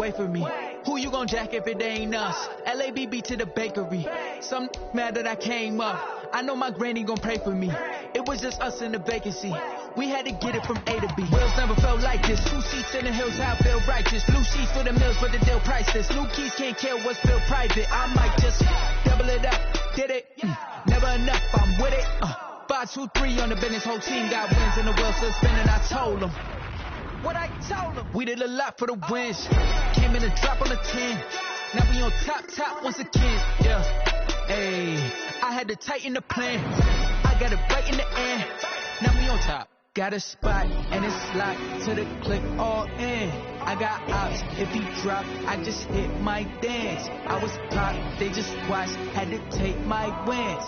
wait for me. Who you gon' jack if it ain't us? LABB to the bakery. Some mad that I came up. I know my granny gon' pray for me. It was just us in the vacancy. We had to get it from A to B. Wheels never felt like this. 2 seats in the hills, how I feel righteous. Blue sheets for the mills, but the deal priceless. New keys can't kill what's still private. I might just double it up. Did it? Never enough, I'm with it. 5, 2, 3 on the business. Whole team got wins and the wheels still spinning. I told them. What I told them. We did a lot for the wins. Came in a drop on the 10. Now we on top once again. Yeah. Hey, I had to tighten the plan. I got it right in the end. Now we on top. Got a spot and it's locked to the click all in. I got ops, if he drop, I just hit my dance. I was pop, they just watched, had to take my wins.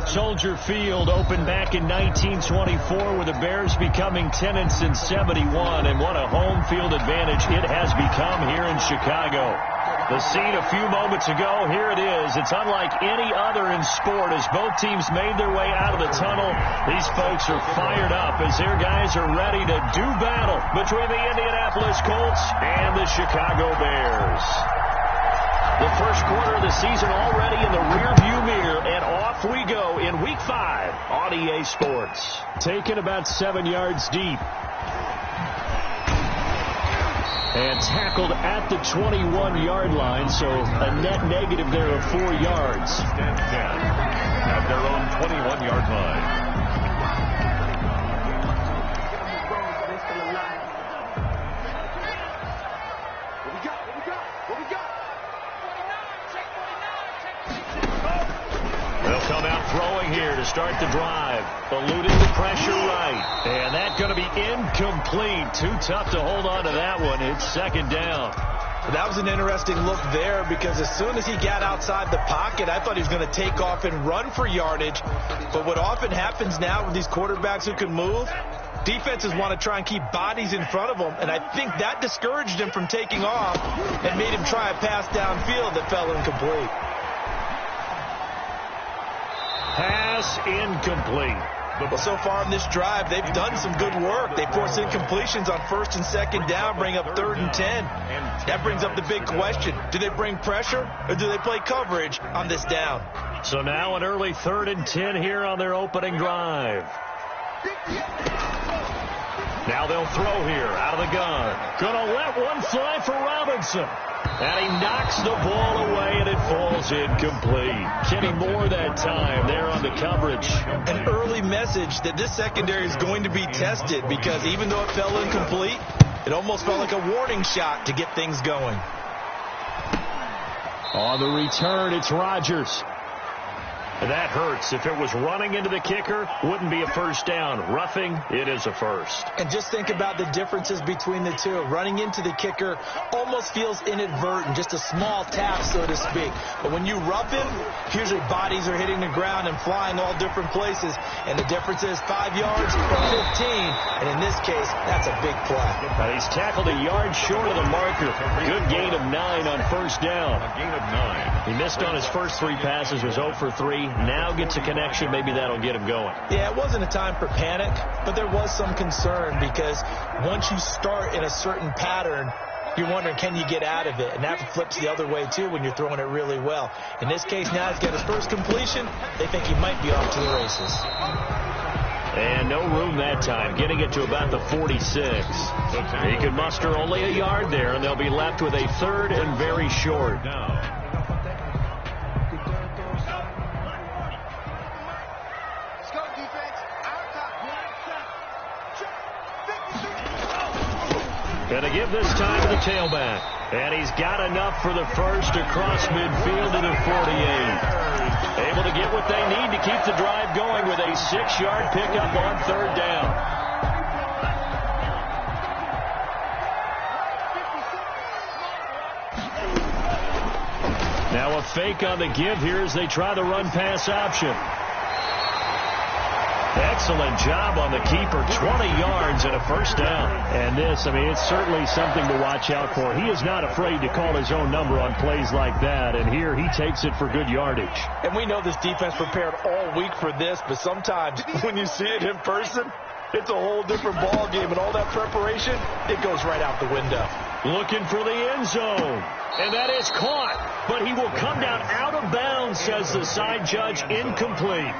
Soldier Field opened back in 1924 with the Bears becoming tenants in 71, and what a home field advantage it has become here in Chicago. The scene a few moments ago, here it is. It's unlike any other in sport as both teams made their way out of the tunnel. These folks are fired up as their guys are ready to do battle between the Indianapolis Colts and the Chicago Bears. The first quarter of the season already in the rearview mirror, and off we go in Week 5 on EA Sports. Taken about 7 yards deep. And tackled at the 21-yard line, so a net negative there of 4 yards. Stand down at their own 21-yard line. Come out throwing here to start the drive. Eluding the pressure right. And that's going to be incomplete. Too tough to hold on to that one. It's second down. That was an interesting look there because as soon as he got outside the pocket, I thought he was going to take off and run for yardage. But what often happens now with these quarterbacks who can move, defenses want to try and keep bodies in front of them. And I think that discouraged him from taking off and made him try a pass downfield that fell incomplete. Pass incomplete. Well, so far in this drive, they've done some good work. They force incompletions on 1st and 2nd down, bring up 3rd and 10. That brings up the big question. Do they bring pressure or do they play coverage on this down? So now an early 3rd and 10 here on their opening drive. Now they'll throw here out of the gun. Gonna let one fly for Robinson. And he knocks the ball away, and it falls incomplete. Kenny Moore that time there on the coverage. An early message that this secondary is going to be tested because even though it fell incomplete, it almost felt like a warning shot to get things going. On the return, it's Rodgers. That hurts. If it was running into the kicker, wouldn't be a first down. Roughing, it is a first. And just think about the differences between the two. Running into the kicker almost feels inadvertent, just a small tap, so to speak. But when you rough him, usually bodies are hitting the ground and flying all different places. And the difference is 5 yards or 15. And in this case, that's a big play. Now he's tackled a yard short of the marker. Good gain of 9 on first down. A gain of 9. He missed on his first 3 passes, was 0 for 3. Now gets a connection. Maybe that'll get him going. Yeah, it wasn't a time for panic, but there was some concern because once you start in a certain pattern, you're wondering, can you get out of it? And that flips the other way, too, when you're throwing it really well. In this case, now he's got his first completion. They think he might be off to the races. And no room that time, getting it to about the 46. He could muster only a yard there, and they'll be left with a 3rd and very short. Going to give this time to the tailback. And he's got enough for the first across midfield to the 48. Able to get what they need to keep the drive going with a 6-yard pickup on 3rd down. Now a fake on the give here as they try the run-pass option. Excellent job on the keeper, 20 yards and a first down. And this, I mean, it's certainly something to watch out for. He is not afraid to call his own number on plays like that, and here he takes it for good yardage. And we know this defense prepared all week for this, but sometimes when you see it in person, it's a whole different ball game, and all that preparation, it goes right out the window. Looking for the end zone, and that is caught, but he will come down out of bounds, says the side judge. Incomplete.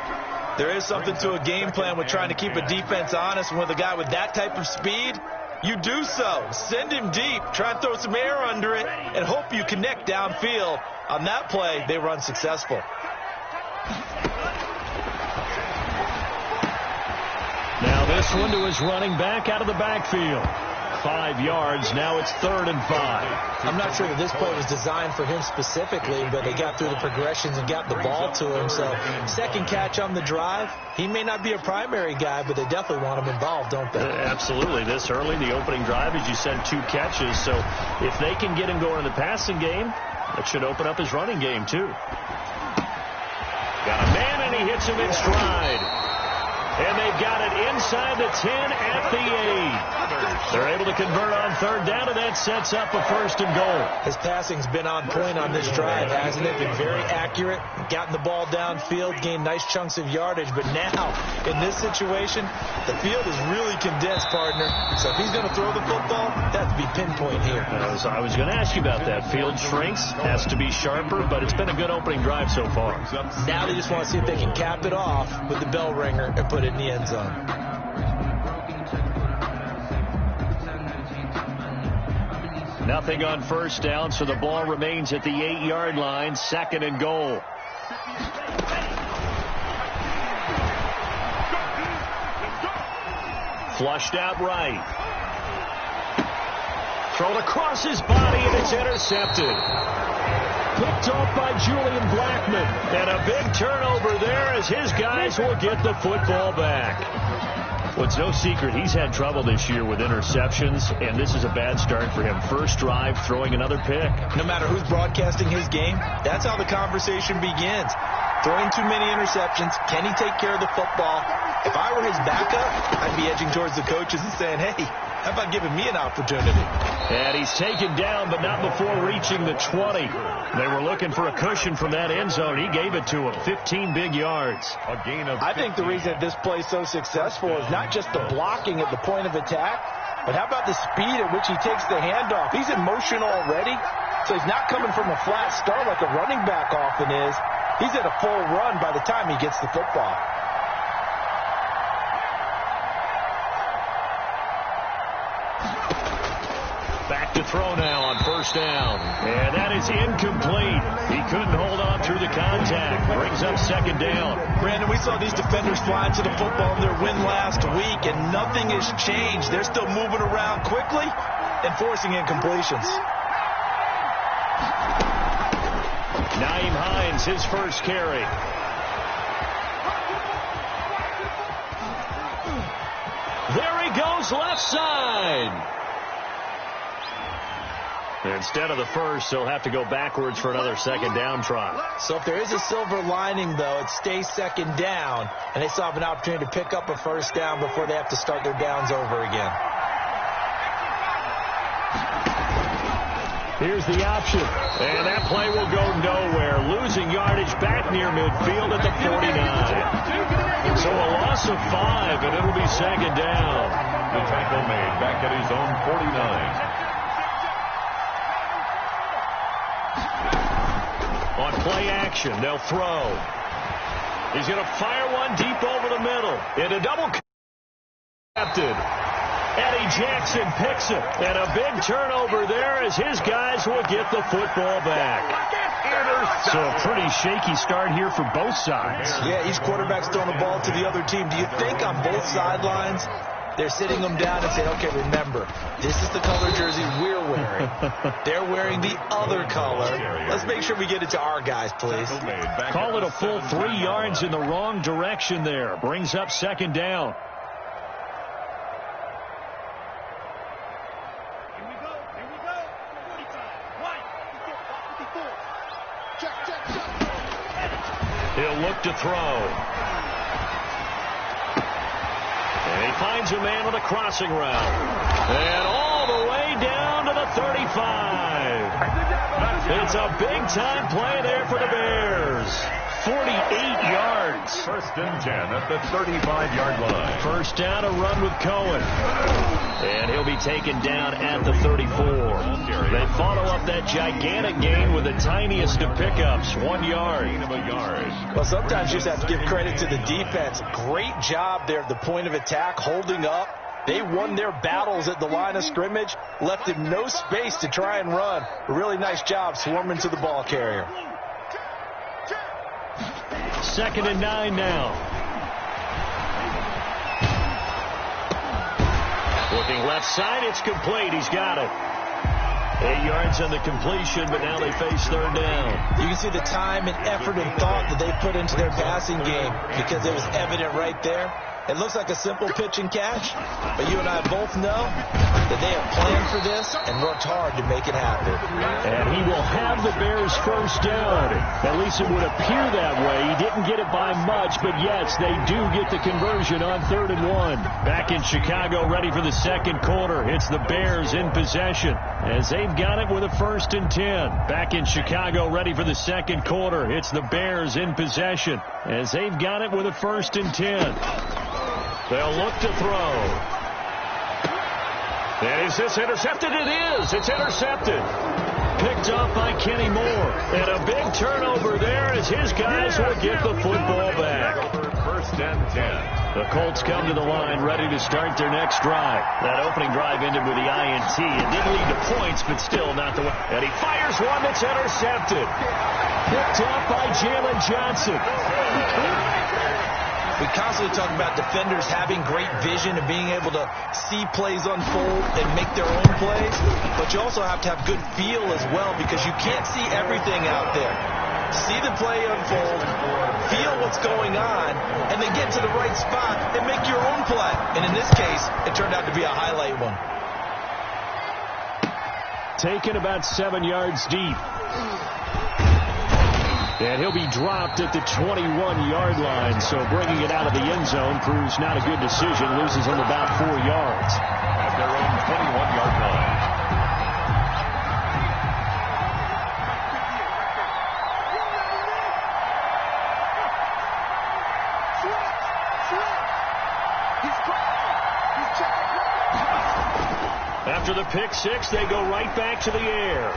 There is something to a game plan with trying to keep a defense honest, and with a guy with that type of speed, you do so. Send him deep, try and throw some air under it, and hope you connect downfield. On that play, they were unsuccessful. Now this one to his running back out of the backfield. 5 yards. Now it's 3rd and 5. I'm not sure that this play was designed for him specifically, but they got through the progressions and got the ball to him. So second catch on the drive. He may not be a primary guy, but they definitely want him involved, don't they? Absolutely. This early, the opening drive, as you said, 2 catches. So if they can get him going in the passing game, that should open up his running game too. Got a man, and he hits him in stride. And they've got it inside the 10 at the 8. They're able to convert on 3rd down, and that sets up a 1st and goal. His passing's been on point on this drive, hasn't it? Been very accurate, gotten the ball downfield, gained nice chunks of yardage. But now, in this situation, the field is really condensed, partner. So if he's going to throw the football, that has to be pinpoint here. I was going to ask you about that. Field shrinks, has to be sharper, but it's been a good opening drive so far. Now they just want to see if they can cap it off with the bell ringer and put it in the end zone. Nothing on 1st down, so the ball remains at the 8-yard line. 2nd and goal. Flushed out right. Thrown across his body, and it's intercepted. Picked off by Julian Blackman. And a big turnover there as his guys will get the football back. Well, it's no secret he's had trouble this year with interceptions, and this is a bad start for him. First drive, throwing another pick. No matter who's broadcasting his game, that's how the conversation begins. Throwing too many interceptions. Can he take care of the football? If I were his backup, I'd be edging towards the coaches and saying, hey, how about giving me an opportunity? And he's taken down, but not before reaching the 20. They were looking for a cushion from that end zone. He gave it to him. 15 big yards. A gain of 15. I think the reason that this play is so successful is not just the blocking at the point of attack, but how about the speed at which he takes the handoff? He's in motion already, so he's not coming from a flat start like a running back often is. He's at a full run by the time he gets the football. Back to throw now on 1st down. And that is incomplete. He couldn't hold on through the contact. Brings up 2nd down. Brandon, we saw these defenders flying to the football in their win last week, and nothing has changed. They're still moving around quickly and forcing incompletions. Nyheim Hines, his first carry. There he goes, left side. Instead of the first, they'll have to go backwards for another 2nd down try. So if there is a silver lining, though, it stays 2nd down, and they still have an opportunity to pick up a 1st down before they have to start their downs over again. Here's the option, and that play will go nowhere. Losing yardage back near midfield at the 49. So a loss of 5, and it'll be 2nd down. The tackle made back at his own 49. On play action, they'll throw. He's going to fire one deep over the middle. Into double captain. Eddie Jackson picks it. And a big turnover there as his guys will get the football back. So a pretty shaky start here for both sides. Yeah, each quarterback's throwing the ball to the other team. Do you think on both sidelines they're sitting them down and saying, okay, remember, this is the color jersey we're wearing. They're wearing the other color. Let's make sure we get it to our guys, please. Call it a full 3 yards in the wrong direction there. Brings up 2nd down. He'll look to throw. And he finds a man on a crossing route. And all the way down to the 35. It's a big-time play there for the Bears. 48 yards. First and 10 at the 35-yard line. First down, a run with Cohen. And he'll be taken down at the 34. They follow up that gigantic gain with the tiniest of pickups, 1 yard. Well, sometimes you just have to give credit to the defense. Great job there at the point of attack, holding up. They won their battles at the line of scrimmage, left him no space to try and run. A really nice job swarming to the ball carrier. 2nd and 9 now. Looking left side, it's complete. He's got it. 8 yards on the completion, but now they face 3rd down. You can see the time and effort and thought that they put into their passing game because it was evident right there. It looks like a simple pitch and catch, but you and I both know that they have planned for this and worked hard to make it happen. And he will have the Bears first down. At least it would appear that way. He didn't get it by much, but yes, they do get the conversion on 3rd and 1. Back in Chicago, ready for the second quarter. It's the Bears in possession as they've got it with a 1st and 10. Back in Chicago, ready for the second quarter. It's the Bears in possession as they've got it with a 1st and 10. They'll look to throw. And is this intercepted? It is. It's intercepted. Picked up by Kenny Moore. And a big turnover there as his guys will get the football back. 1st and 10. The Colts come to the line ready to start their next drive. That opening drive ended with the INT. It didn't lead to points, but still not the way. And he fires one that's intercepted. Picked up by Jalen Johnson. We constantly talk about defenders having great vision and being able to see plays unfold and make their own plays, but you also have to have good feel as well because you can't see everything out there. See the play unfold, feel what's going on, and then get to the right spot and make your own play. And in this case, it turned out to be a highlight one. Taken about 7 yards deep. And he'll be dropped at the 21-yard line, so bringing it out of the end zone proves not a good decision. Loses him about 4 yards. At their own 21-yard line. After the pick six, they go right back to the air.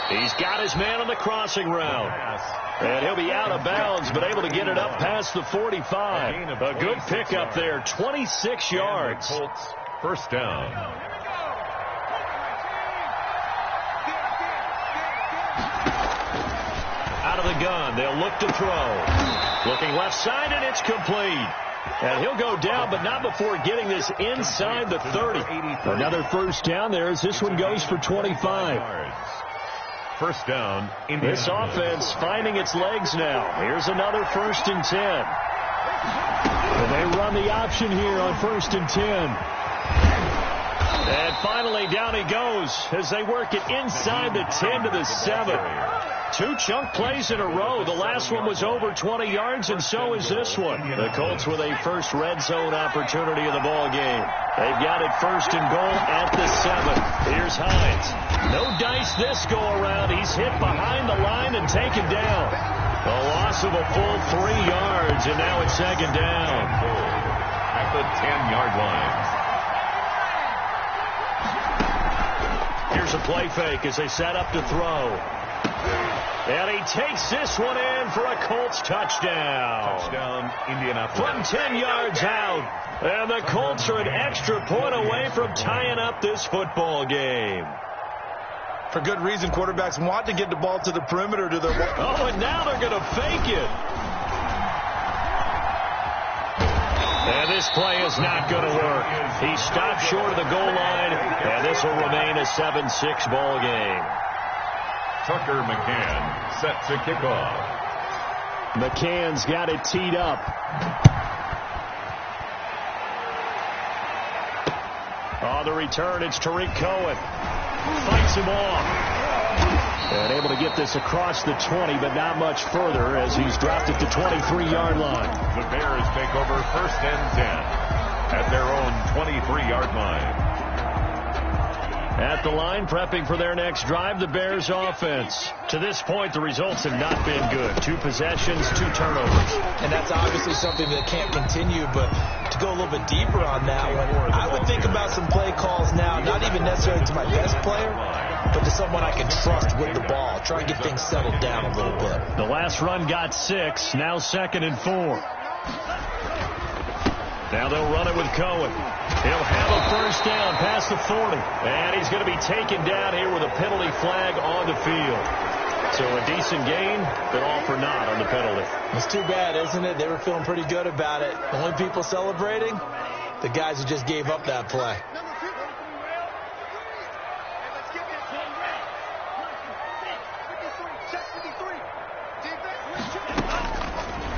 He's got his man on the crossing route. And he'll be out of bounds, but able to get it up past the 45. A good pickup there, 26 yards. Colts, 1st down. Out of the gun, they'll look to throw. Looking left side, and it's complete. And he'll go down, but not before getting this inside the 30. Another 1st down there as this one goes for 25. 1st down. This offense finding its legs now. Here's another 1st and 10. And they run the option here on 1st and 10. And finally down he goes as they work it inside the 10 to the 7. 2 chunk plays in a row. The last one was over 20 yards, and so is this one. The Colts with a first red zone opportunity of the ball game. They've got it 1st and goal at the 7. Here's Hines. No dice this go around. He's hit behind the line and taken down. A loss of a full 3 yards, and now it's 2nd down. At the 10-yard line. Here's a play fake as they set up to throw. And he takes this one in for a Colts touchdown. Touchdown, Indianapolis. From 10 yards out. And the Colts are an extra point away from tying up this football game. For good reason, quarterbacks want to get the ball to the perimeter. To their Oh, and now they're going to fake it. And this play is not going to work. He stopped short of the goal line, and this will remain a 7-6 ball game. Tucker McCann set to kick off. McCann's got it teed up. On the return, it's Tariq Cohen. Fights him off. And able to get this across the 20, but not much further as he's dropped at the 23-yard line. The Bears take over 1st and 10 at their own 23-yard line. At the line, prepping for their next drive, the Bears offense. To this point, the results have not been good. 2 possessions, 2 turnovers. And that's obviously something that can't continue, but to go a little bit deeper on that one, I would think about some play calls now, not even necessarily to my best player, but to someone I can trust with the ball. Try and get things settled down a little bit. The last run got 6, now 2nd and 4. Now they'll run it with Cohen. He'll have a first down past the 40. And he's going to be taken down here with a penalty flag on the field. So a decent gain, but all for naught on the penalty. It's too bad, isn't it? They were feeling pretty good about it. The only people celebrating, the guys who just gave up that play.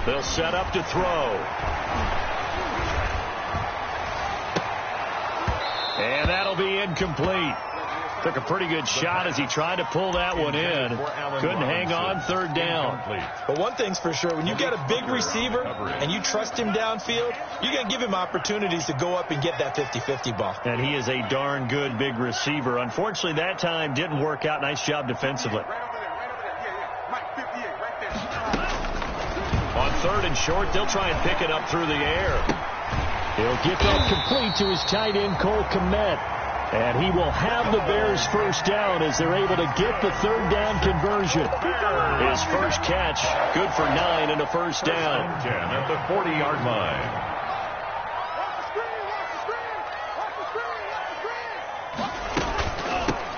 They'll set up to throw. And that'll be incomplete. Took a pretty good shot as he tried to pull that one in. Couldn't hang on, 3rd down. But one thing's for sure, when you got a big receiver and you trust him downfield, you're going to give him opportunities to go up and get that 50-50 ball. And he is a darn good big receiver. Unfortunately, that time didn't work out. Nice job defensively. On 3rd and short, they'll try and pick it up through the air. He'll get that complete to his tight end, Cole Kmet. And he will have the Bears first down as they're able to get the 3rd down conversion. His first catch, good for 9 and a first down. 10 at the 40-yard line.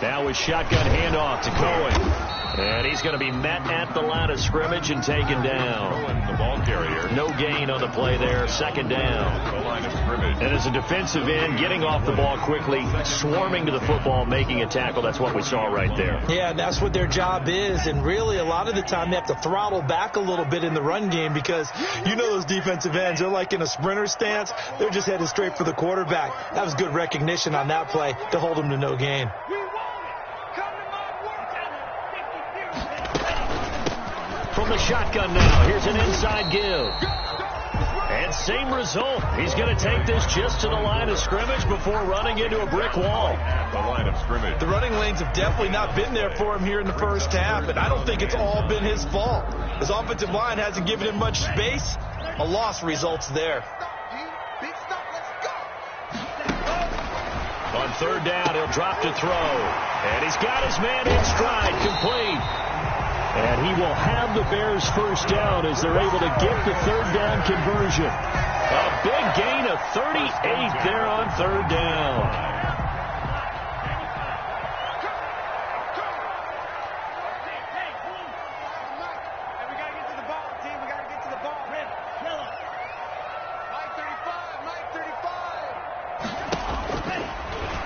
Now with shotgun handoff to Cohen. And he's going to be met at the line of scrimmage and taken down. The ball carrier. No gain on the play there. 2nd down. The line of scrimmage. And as a defensive end, getting off the ball quickly, swarming to the football, making a tackle. That's what we saw right there. Yeah, and that's what their job is. And really, a lot of the time, they have to throttle back a little bit in the run game because you know those defensive ends, they're like in a sprinter stance. They're just headed straight for the quarterback. That was good recognition on that play to hold him to no gain. From the shotgun now, here's an inside give. And same result. He's going to take this just to the line of scrimmage before running into a brick wall. At the line of scrimmage. The running lanes have definitely not been there for him here in the first half, and I don't think it's all been his fault. His offensive line hasn't given him much space. A loss results there. On 3rd down, he'll drop to throw. And he's got his man in stride, complete. And he will have the Bears first down as they're able to get the 3rd down conversion. A big gain of 38 there on 3rd down.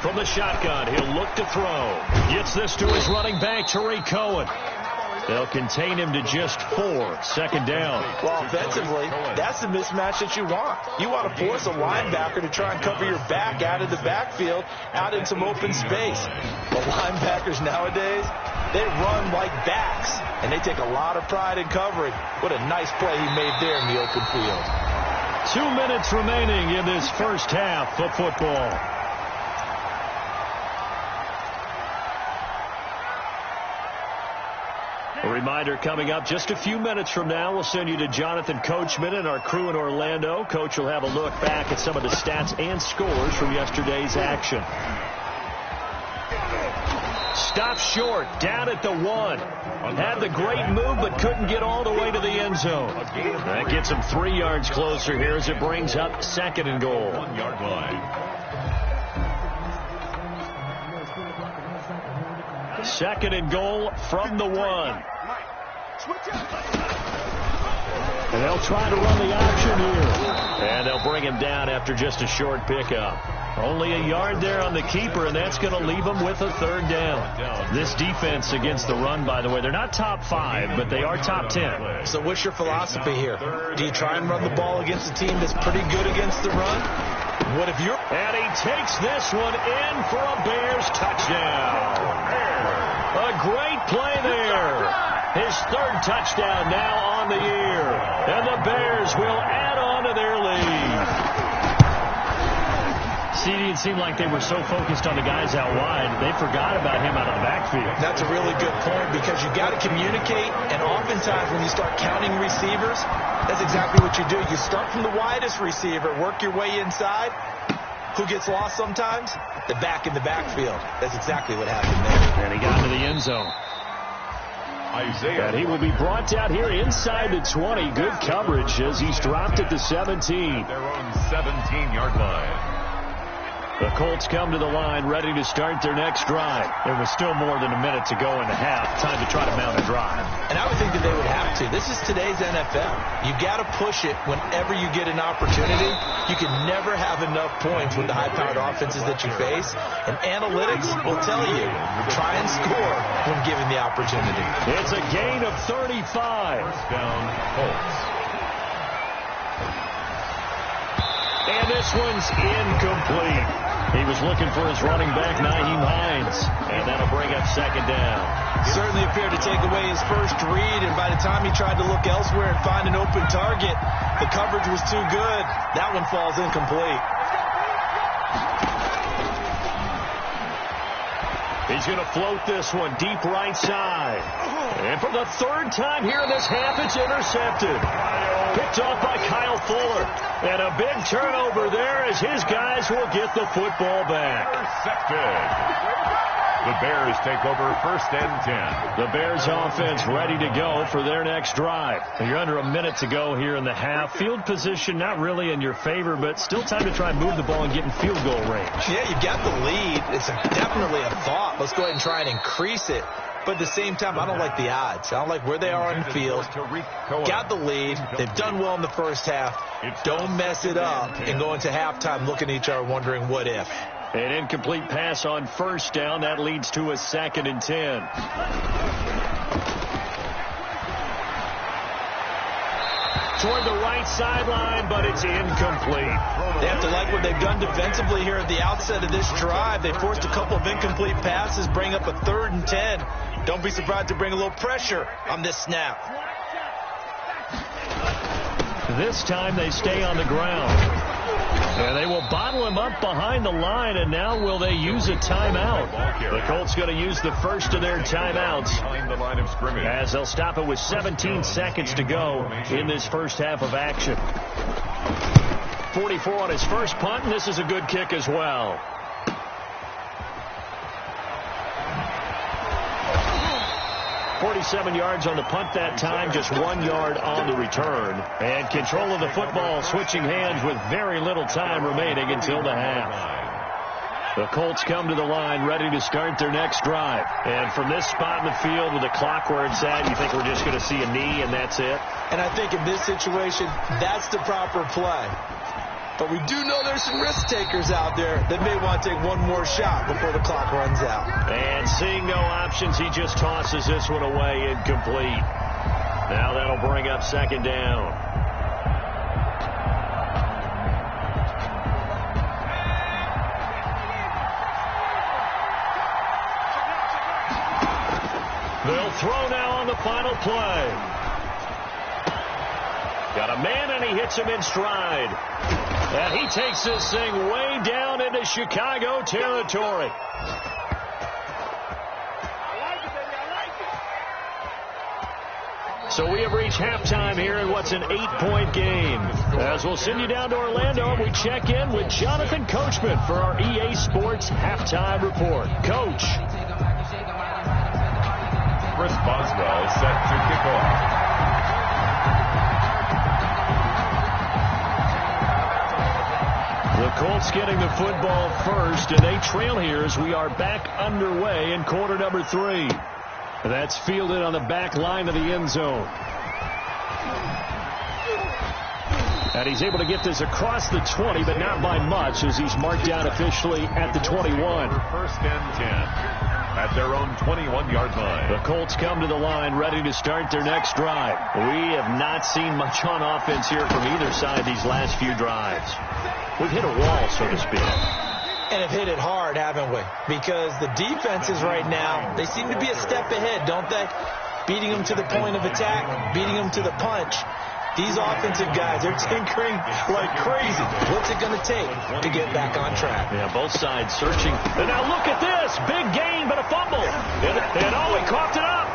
From the shotgun, he'll look to throw. Gets this to his running back, Tariq Cohen. They'll contain him to just 4. 2nd down. Well, offensively, that's the mismatch that you want. You want to force a linebacker to try and cover your back out of the backfield, out in some open space. But linebackers nowadays, they run like backs, and they take a lot of pride in covering. What a nice play he made there in the open field. 2 minutes remaining in this first half of football. A reminder coming up just a few minutes from now, we'll send you to Jonathan Coachman and our crew in Orlando. Coach will have a look back at some of the stats and scores from yesterday's action. Stopped short, down at the 1. Had the great move, but couldn't get all the way to the end zone. That gets him 3 yards closer here as it brings up 2nd and goal. 1 yard line. 2nd and goal from the 1. And they'll try to run the option here. And they'll bring him down after just a short pickup. Only a yard there on the keeper, and that's going to leave him with a 3rd down. This defense against the run, by the way, they're not top 5, but they are top 10. So what's your philosophy here? Do you try and run the ball against a team that's pretty good against the run? What if you're... And he takes this one in for a Bears touchdown. A great play there. His 3rd touchdown now on the year. And the Bears will add on to their lead. CD, it seemed like they were so focused on the guys out wide, they forgot about him out of the backfield. That's a really good point because you got to communicate, and oftentimes when you start counting receivers, that's exactly what you do. You start from the widest receiver, work your way inside. Who gets lost sometimes? The back in the backfield. That's exactly what happened there. And he got into the end zone. Isaiah. And he will be brought down here inside the 20. Good coverage as he's dropped at the 17. Their own 17-yard line. The Colts come to the line, ready to start their next drive. There was still more than a minute to go in the half. Time to try to mount a drive. And I would think that they would have to. This is today's NFL. You got to push it whenever you get an opportunity. You can never have enough points with the high-powered offenses that you face. And analytics will tell you, try and score when given the opportunity. It's a gain of 35. First down, Colts. And this one's incomplete. He was looking for his running back, Nyheim Hines. And that'll bring up second down. Certainly appeared to take away his first read, and by the time he tried to look elsewhere and find an open target, the coverage was too good. That one falls incomplete. He's going to float this one deep right side. And for the third time here in this half, it's intercepted. Picked off by Kyle Fuller. And a big turnover there as his guys will get the football back. Intercepted. The Bears take over first and 10. The Bears offense ready to go for their next drive. You're under a minute to go here in the half. Field position not really in your favor, but still time to try and move the ball and get in field goal range. Yeah, you got the lead. It's definitely a thought. Let's go ahead and try and increase it. But at the same time, I don't like the odds. I don't like where they are on the field. Got the lead. They've done well in the first half. Don't mess it up and go into halftime looking at each other wondering what if. An incomplete pass on first down. That leads to a 2nd and 10. Toward the right sideline, but it's incomplete. They have to like what they've done defensively here at the outset of this drive. They forced a couple of incomplete passes, bring up a 3rd and 10. Don't be surprised to bring a little pressure on this snap. This time they stay on the ground. And they will bottle him up behind the line, and now will they use a timeout? The Colts going to use the first of their timeouts Behind the line of scrimmage. as they'll stop it with 17 seconds to go in this first half of action. 44 on his first punt, and this is a good kick as well. .47 yards on the punt that time, just 1 yard on the return. And control of the football switching hands with very little time remaining until the half. The Colts come to the line ready to start their next drive. And from this spot in the field with the clock where it's at, you think we're just going to see a knee and that's it? And I think in this situation, that's the proper play. But we do know there's some risk takers out there that may want to take one more shot before the clock runs out. And seeing no options, he just tosses this one away, incomplete. Now that'll bring up second down. They'll throw now on the final play. Got a man, and he hits him in stride. And he takes this thing way down into Chicago territory. So we have reached halftime here in what's an 8-point game. As we'll send you down to Orlando, and we check in with Jonathan Coachman for our EA Sports Halftime Report. Coach. Chris Boswell set to kick off. The Colts getting the football first, and they trail here as we are back underway in quarter number 3. That's fielded on the back line of the end zone. And he's able to get this across the 20, but not by much, as he's marked down officially at the 21. First and 10 at their own 21-yard line. The Colts come to the line ready to start their next drive. We have not seen much on offense here from either side these last few drives. We've hit a wall, so to speak. And have hit it hard, haven't we? Because the defenses right now, they seem to be a step ahead, don't they? Beating them to the point of attack, beating them to the punch. These offensive guys, they're tinkering like crazy. What's it going to take to get back on track? Yeah, both sides searching. And now look at this. Big gain, but a fumble. And oh, he coughed it up.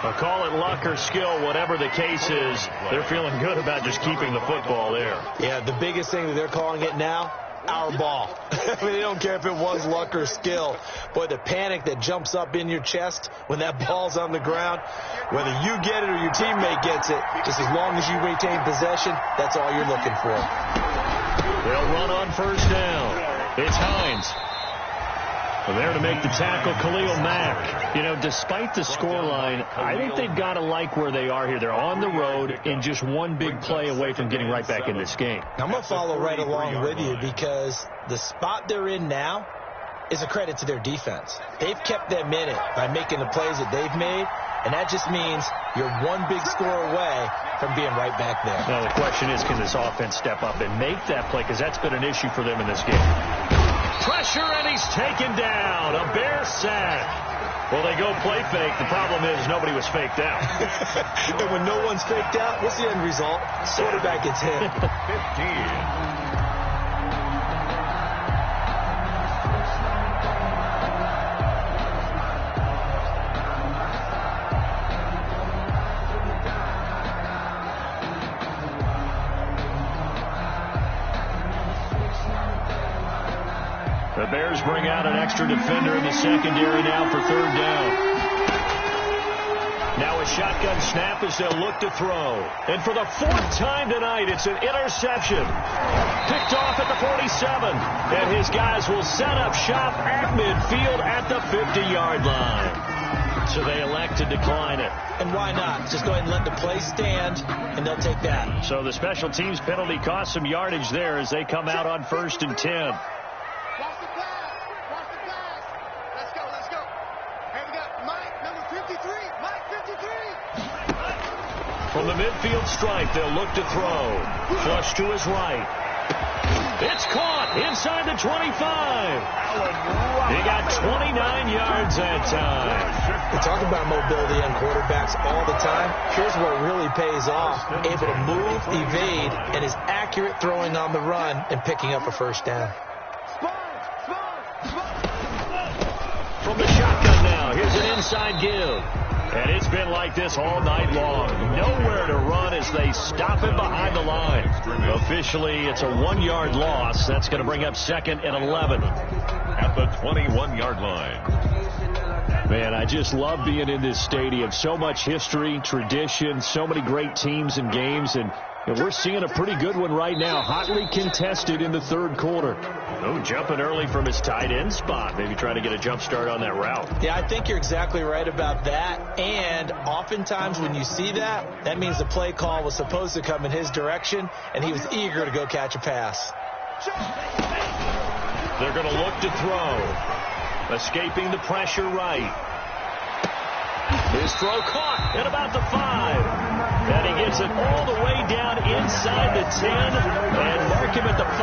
I'll call it luck or skill, whatever the case is. They're feeling good about just keeping the football there. Yeah, the biggest thing that they're calling it now, our ball. I mean, they don't care if it was luck or skill. Boy, the panic that jumps up in your chest when that ball's on the ground, whether you get it or your teammate gets it, just as long as you retain possession, that's all you're looking for. They'll run on first down. It's Hines. There to make the tackle, Khalil Mack. You know, despite the scoreline, I think they've got to like where they are here. They're on the road and just one big play away from getting right back in this game. I'm going to follow right along with you because the spot they're in now is a credit to their defense. They've kept them in it by making the plays that they've made, and that just means you're one big score away from being right back there. Now, the question is, can this offense step up and make that play? Because that's been an issue for them in this game. Pressure, and he's taken down. A Bear sack. Well, they go play fake. The problem is nobody was faked out. And when no one's faked out, what's the end result? Quarterback gets hit. 15. The Bears bring out an extra defender in the secondary now for third down. Now a shotgun snap as they'll look to throw. And for the fourth time tonight, it's an interception. Picked off at the 47. And his guys will set up shop at midfield at the 50-yard line. So they elect to decline it. And why not? Just go ahead and let the play stand, and they'll take that. So the special teams penalty cost some yardage there as they come out on 1st and 10. From the midfield stripe, they'll look to throw. Flush to his right. It's caught inside the 25. He got 29 yards that time. We talk about mobility on quarterbacks all the time. Here's what really pays off. Able to move, evade, and is accurate throwing on the run and picking up a first down. From the shotgun now, here's an inside give. And it's been like this all night long. Nowhere to run as they stop him behind the line. Officially, it's a 1-yard loss. That's going to bring up 2nd and 11. At the 21-yard line. Man, I just love being in this stadium. So much history, tradition, so many great teams and games. And we're seeing a pretty good one right now. Hotly contested in the third quarter. Oh, jumping early from his tight end spot. Maybe trying to get a jump start on that route. Yeah, I think you're exactly right about that. And oftentimes when you see that, that means the play call was supposed to come in his direction, and he was eager to go catch a pass. They're going to look to throw. Escaping the pressure right. His throw caught at about the 5. And he gets it all the way down inside the 10 and mark him at the 5.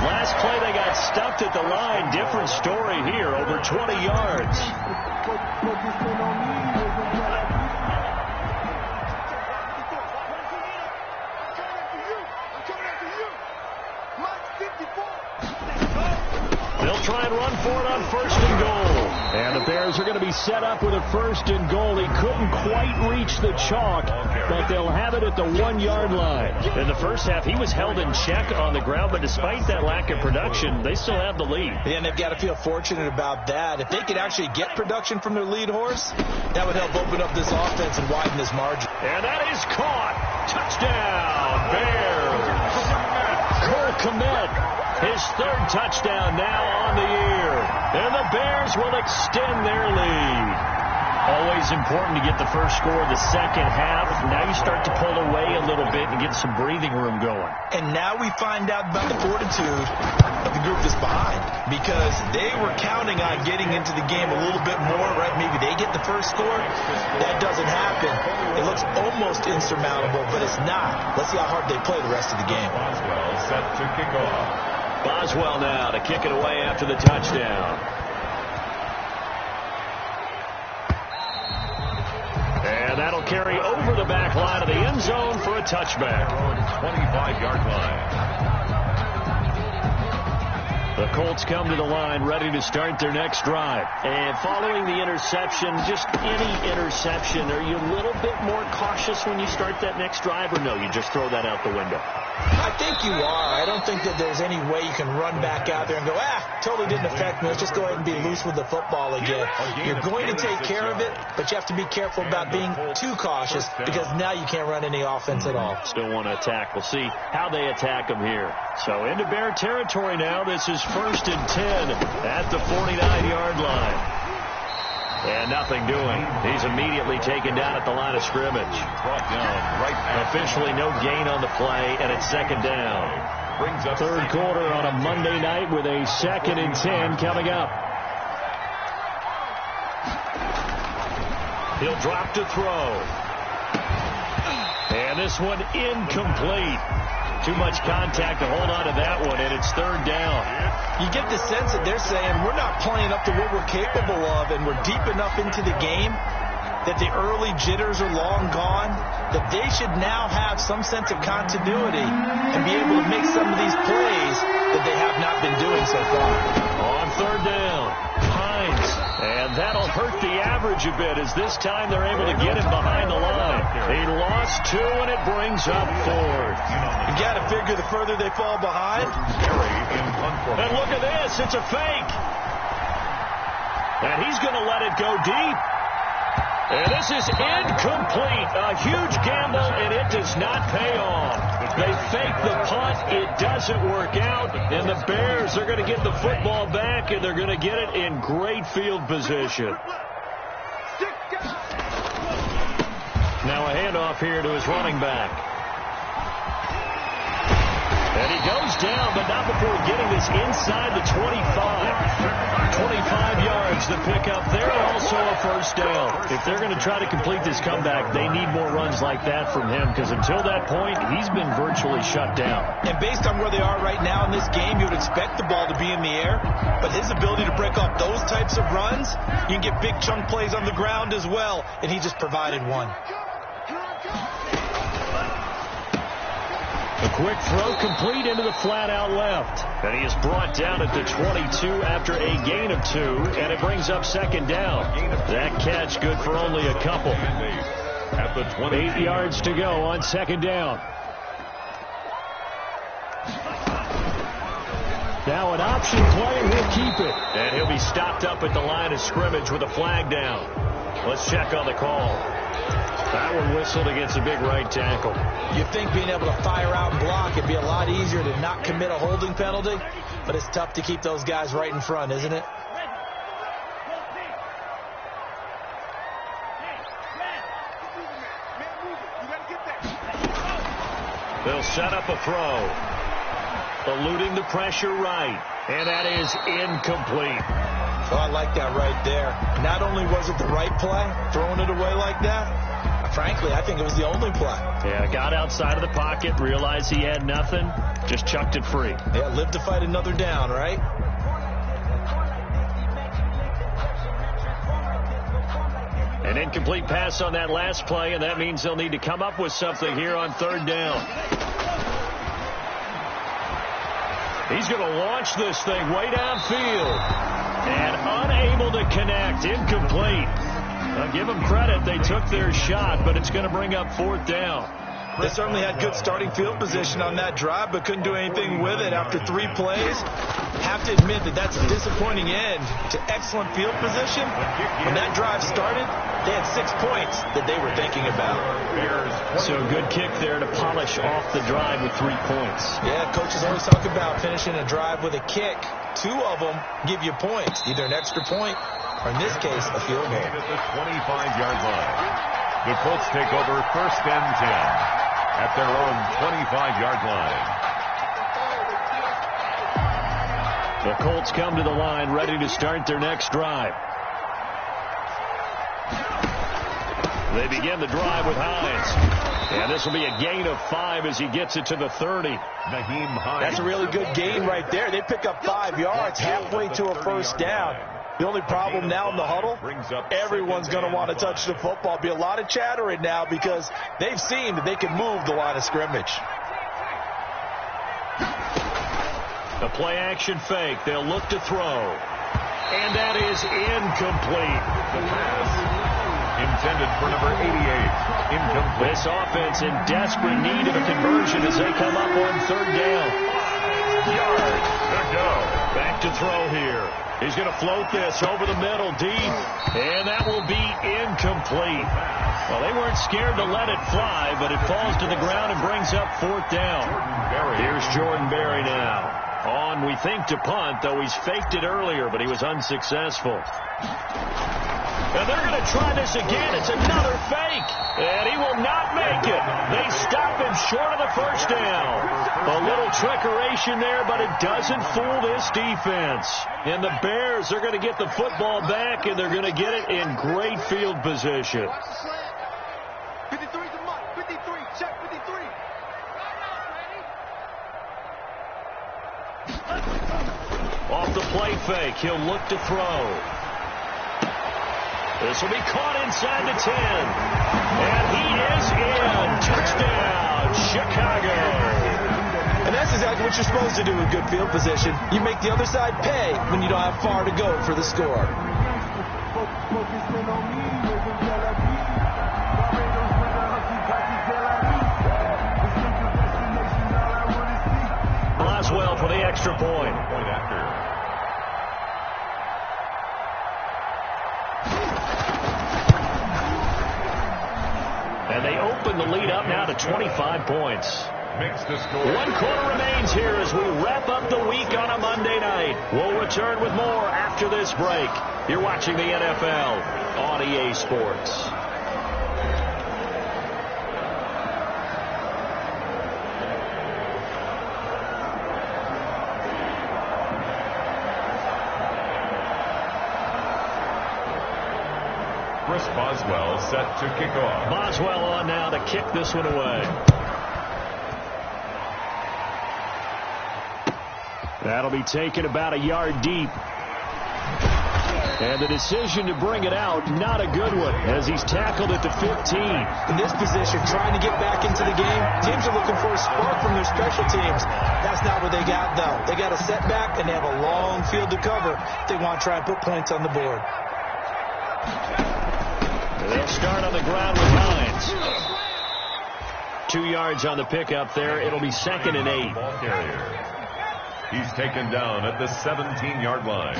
Last play they got stuffed at the line. Different story here, over 20 yards. They'll try and run for it on 1st and goal. And the Bears are going to be set up with a 1st and goal. He couldn't quite reach the chalk, but they'll have it at the 1-yard line. In the first half, he was held in check on the ground, but despite that lack of production, they still have the lead. Yeah, and they've got to feel fortunate about that. If they could actually get production from their lead horse, that would help open up this offense and widen this margin. And that is caught. Touchdown, Bears. Cole Kmet, his 3rd touchdown now on the year. And the Bears will extend their lead. Always important to get the first score of the second half. Now you start to pull away a little bit and get some breathing room going. And now we find out about the fortitude of the group that's behind, because they were counting on getting into the game a little bit more, right? Maybe they get the first score. That doesn't happen. It looks almost insurmountable, but it's not. Let's see how hard they play the rest of the game. Boswell set to kick off. Boswell now to kick it away after the touchdown. He'll carry over the back line of the end zone for a touchback. 25-yard line. The Colts come to the line ready to start their next drive. And following the interception, just any interception, are you a little bit more cautious when you start that next drive, or no, you just throw that out the window? I think you are. I don't think that there's any way you can run back out there and go, totally didn't affect me. Let's just go ahead and be loose with the football again. You're going to take care of it, but you have to be careful about being too cautious because now you can't run any offense at all. Still want to attack. We'll see how they attack them here. So into Bear territory now. This is 1st and 10 at the 49-yard line. And nothing doing. He's immediately taken down at the line of scrimmage. Brought down right at Officially no gain on the play, and it's 2nd down. brings up Third quarter on a Monday night with a 2nd and 10 coming up. He'll drop to throw. And this one incomplete. Too much contact to hold on to that one, and it's 3rd down. You get the sense that they're saying we're not playing up to what we're capable of, and we're deep enough into the game that the early jitters are long gone, that they should now have some sense of continuity and be able to make some of these plays that they have not been doing so far. On 3rd down, Hines. And that'll hurt the average a bit as this time they're able to get him behind the line. He lost 2, and it brings up 4th. You got to figure the further they fall behind. And look at this. It's a fake. And he's going to let it go deep. And this is incomplete. A huge gamble, and it does not pay off. They fake the punt. It doesn't work out. And the Bears are going to get the football back, and they're going to get it in great field position. Now a handoff here to his running back. And he goes down, but not before getting this inside the 25. 25 yards to pick up there, also a 1st down. If they're going to try to complete this comeback, they need more runs like that from him, because until that point, he's been virtually shut down. And based on where they are right now in this game, you would expect the ball to be in the air, but his ability to break off those types of runs, you can get big chunk plays on the ground as well, and he just provided one. A quick throw complete into the flat out left. And he is brought down at the 22 after a gain of 2, and it brings up 2nd down. That catch good for only a couple. at the 20. 8 yards to go on 2nd down. Now an option play, and he'll keep it. And he'll be stopped up at the line of scrimmage with a flag down. Let's check on the call. That one whistled against a big right tackle. You'd think being able to fire out and block it'd be a lot easier to not commit a holding penalty, but it's tough to keep those guys right in front, isn't it? They'll set up a throw. Eluding the pressure right. And that is incomplete. Well, I like that right there. Not only was it the right play, throwing it away like that, frankly, I think it was the only play. Yeah, got outside of the pocket, realized he had nothing, just chucked it free. Yeah, live to fight another down, right? An incomplete pass on that last play, and that means they'll need to come up with something here on 3rd down. He's going to launch this thing way downfield. And unable to connect, incomplete. I'll give them credit, they took their shot, but it's going to bring up 4th down. They certainly had good starting field position on that drive, but couldn't do anything with it after 3 plays. Have to admit that that's a disappointing end to excellent field position. When that drive started, they had 6 points that they were thinking about. So a good kick there to polish off the drive with 3 points. Yeah, coaches always talk about finishing a drive with a kick. 2 of them give you points, either an extra point or, in this case, a field goal. At the 25-yard line. The Colts take over 1st and 10 at their own 25-yard line. The Colts come to the line ready to start their next drive. They begin the drive with Hines. And this will be a gain of 5 as he gets it to the 30. Nyheim Hines. That's a really good gain right there. They pick up 5 yards halfway to a 1st down. The only problem now in the huddle, everyone's going to want to touch the football. Be a lot of chattering now because they've seen that they can move the line of scrimmage. The play-action fake. They'll look to throw. And that is incomplete. The pass intended for number 88. Incomplete. This offense in desperate need of a conversion as they come up on 3rd down. Yards to go. Back to throw here. He's going to float this over the middle deep. And that will be incomplete. Well, they weren't scared to let it fly, but it falls to the ground and brings up 4th down. Here's Jordan Berry now. On, we think, to punt, though he's faked it earlier, but he was unsuccessful. And they're going to try this again. It's another fake. And he will not make it. They stop him short of the 1st down. A little trickeration there, but it doesn't fool this defense. And the Bears are going to get the football back, and they're going to get it in great field position. 53's a mark. 53. Check 53. Off the play fake, he'll look to throw. This will be caught inside the 10. And he is in. Touchdown, Chicago. And that's exactly what you're supposed to do with good field position. You make the other side pay when you don't have far to go for the score. Boswell for the extra point. Point after. And they open the lead up now to 25 points. Makes the score. 1 quarter remains here as we wrap up the week on a Monday night. We'll return with more after this break. You're watching the NFL on EA Sports. Chris Boswell set to kick off. Boswell on now to kick this one away. That'll be taken about a yard deep. And the decision to bring it out, not a good one, as he's tackled it to 15. In this position, trying to get back into the game, teams are looking for a spark from their special teams. That's not what they got, though. They got a setback, and they have a long field to cover if they want to try and put points on the board. They'll start on the ground with Hines. 2 yards on the pickup there. It'll be 2nd and 8. Ball carrier. He's taken down at the 17-yard line.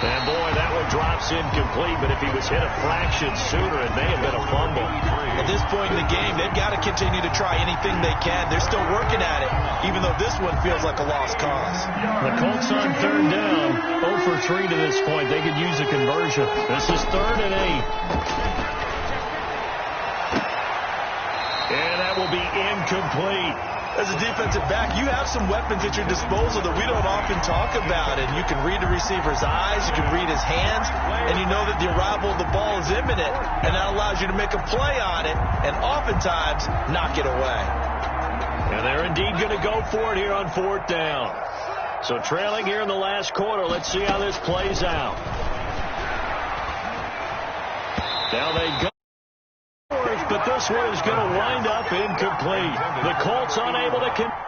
And boy, that one drops incomplete, but if he was hit a fraction sooner, it may have been a fumble. At this point in the game, they've got to continue to try anything they can. They're still working at it, even though this one feels like a lost cause. The Colts on 3rd down, 0 for 3 to this point. They could use a conversion. This is 3rd and 8. And that will be incomplete. As a defensive back, you have some weapons at your disposal that we don't often talk about. And you can read the receiver's eyes, you can read his hands, and you know that the arrival of the ball is imminent. And that allows you to make a play on it and oftentimes knock it away. And they're indeed going to go for it here on 4th down. So trailing here in the last quarter, let's see how this plays out. Now they go. But this one is going to wind up incomplete. The Colts unable to convert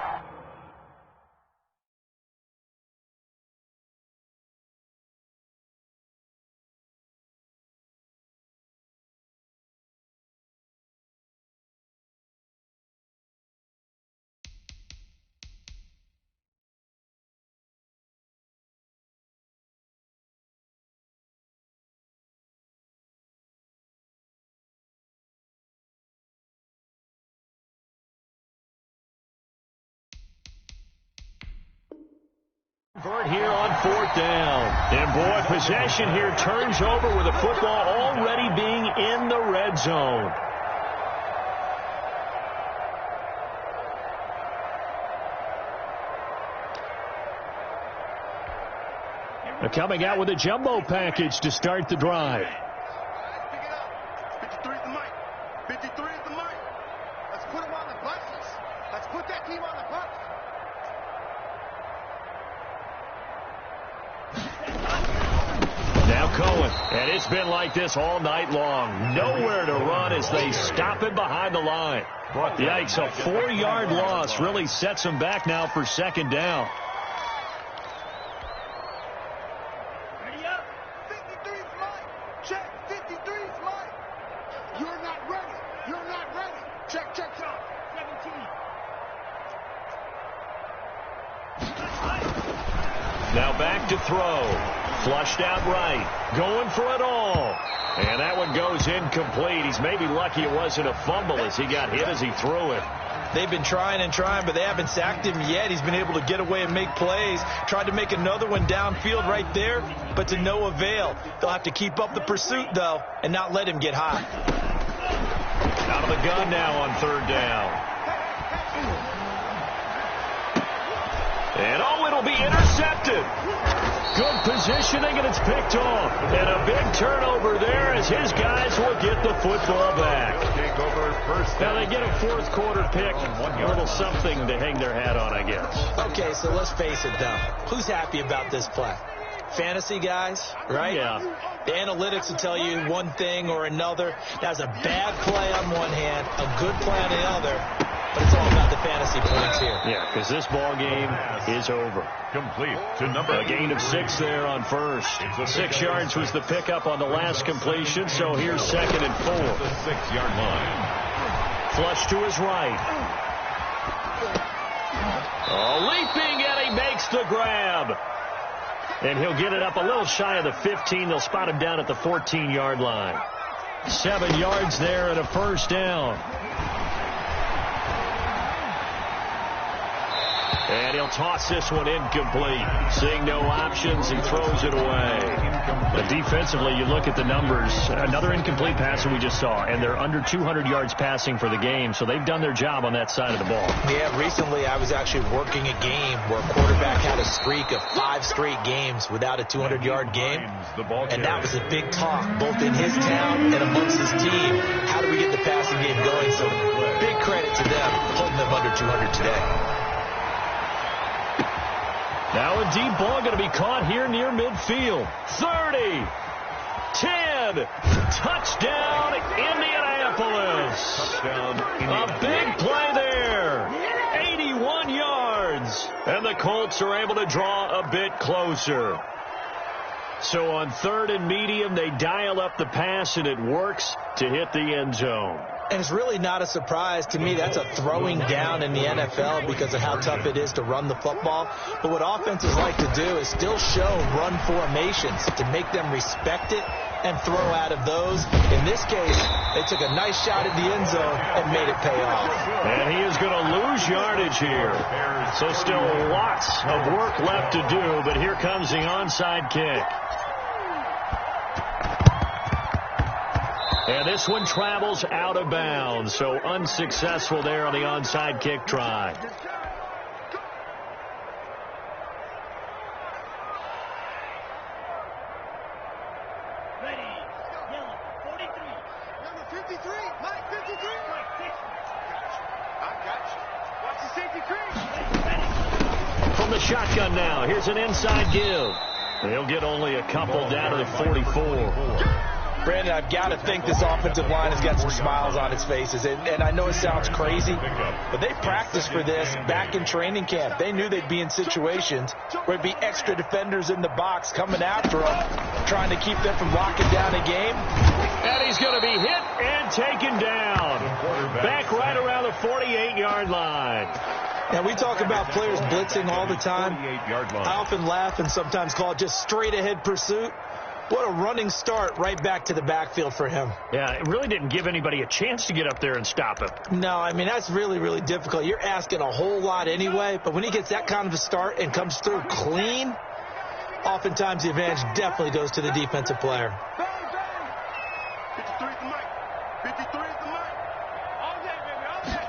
here on 4th down. And boy, possession here turns over with the football already being in the red zone. They're coming out with a jumbo package to start the drive. Pick it up. 53 is the mic. 53 is the mic. Let's put him on the buses. Let's put that team on the bus. And it's been like this all night long. Nowhere to run as they stop him behind the line. Yikes, a 4-yard loss really sets him back now for second down. Ready up. 53's Mike. Check. 53's Mike. You're not ready. You're not ready. Check, check, check. 17. Now back to throw. Flushed out right. Going for it all. And that one goes incomplete. He's maybe lucky it wasn't a fumble as he got hit as he threw it. They've been trying and trying, but they haven't sacked him yet. He's been able to get away and make plays. Tried to make another one downfield right there, but to no avail. They'll have to keep up the pursuit, though, and not let him get high. Out of the gun now on third down. And it'll be intercepted. Good positioning, and it's picked off. And a big turnover there as his guys will get the football back. Now they get a fourth quarter pick. A little something to hang their hat on, I guess. Okay, so let's face it, though. Who's happy about this play? Fantasy guys, right? Yeah. The analytics will tell you one thing or another. That's a bad play on one hand, a good play on the other. But it's all about the fantasy points here. Yeah, because this ball game is over. Complete to number A gain of 6 there on first. 6 yards was the pickup on the last completion, so here's second and 4. The 6-yard line. Flush to his right. Oh, leaping, and he makes the grab. And he'll get it up a little shy of the 15. They'll spot him down at the 14-yard line. 7 yards there and a first down. And he'll toss this one incomplete. Seeing no options, he throws it away. But defensively, you look at the numbers. Another incomplete pass that we just saw, and they're under 200 yards passing for the game, so they've done their job on that side of the ball. Yeah, recently I was actually working a game where a quarterback had a streak of 5 straight games without a 200-yard game. And that was a big talk, both in his town and amongst his team. How do we get the passing game going? So big credit to them, holding them under 200 today. Now a deep ball going to be caught here near midfield. 30, 10, touchdown Indianapolis. Touchdown, A big play there. 81 yards. And the Colts are able to draw a bit closer. So on third and medium, they dial up the pass, and it works to hit the end zone. And it's really not a surprise to me. That's a throwing down in the NFL because of how tough it is to run the football. But what offenses like to do is still show run formations to make them respect it and throw out of those. In this case, they took a nice shot at the end zone and made it pay off. And he is going to lose yardage here. So still lots of work left to do, but here comes the onside kick. And this one travels out of bounds, so unsuccessful there on the onside kick try. Ready. Yellow. 43. Number 53. Mike 53. I got you. Watch the safety crease. From the shotgun now, here's an inside give. They'll get only a couple down to the 44. Brandon, I've got to think this offensive line has got some smiles on its faces. And I know it sounds crazy, but they practiced for this back in training camp. They knew they'd be in situations where there'd be extra defenders in the box coming after them, trying to keep them from locking down a game. And he's going to be hit and taken down. Back right around the 48-yard line. Now, we talk about players blitzing all the time. I often laugh and sometimes call it just straight-ahead pursuit. What a running start right back to the backfield for him. Yeah, it really didn't give anybody a chance to get up there and stop him. No, I mean, that's really, really difficult. You're asking a whole lot anyway, but when he gets that kind of a start and comes through clean, oftentimes the advantage definitely goes to the defensive player. 53 is the mic. 53 is the mic. All day, baby, all day.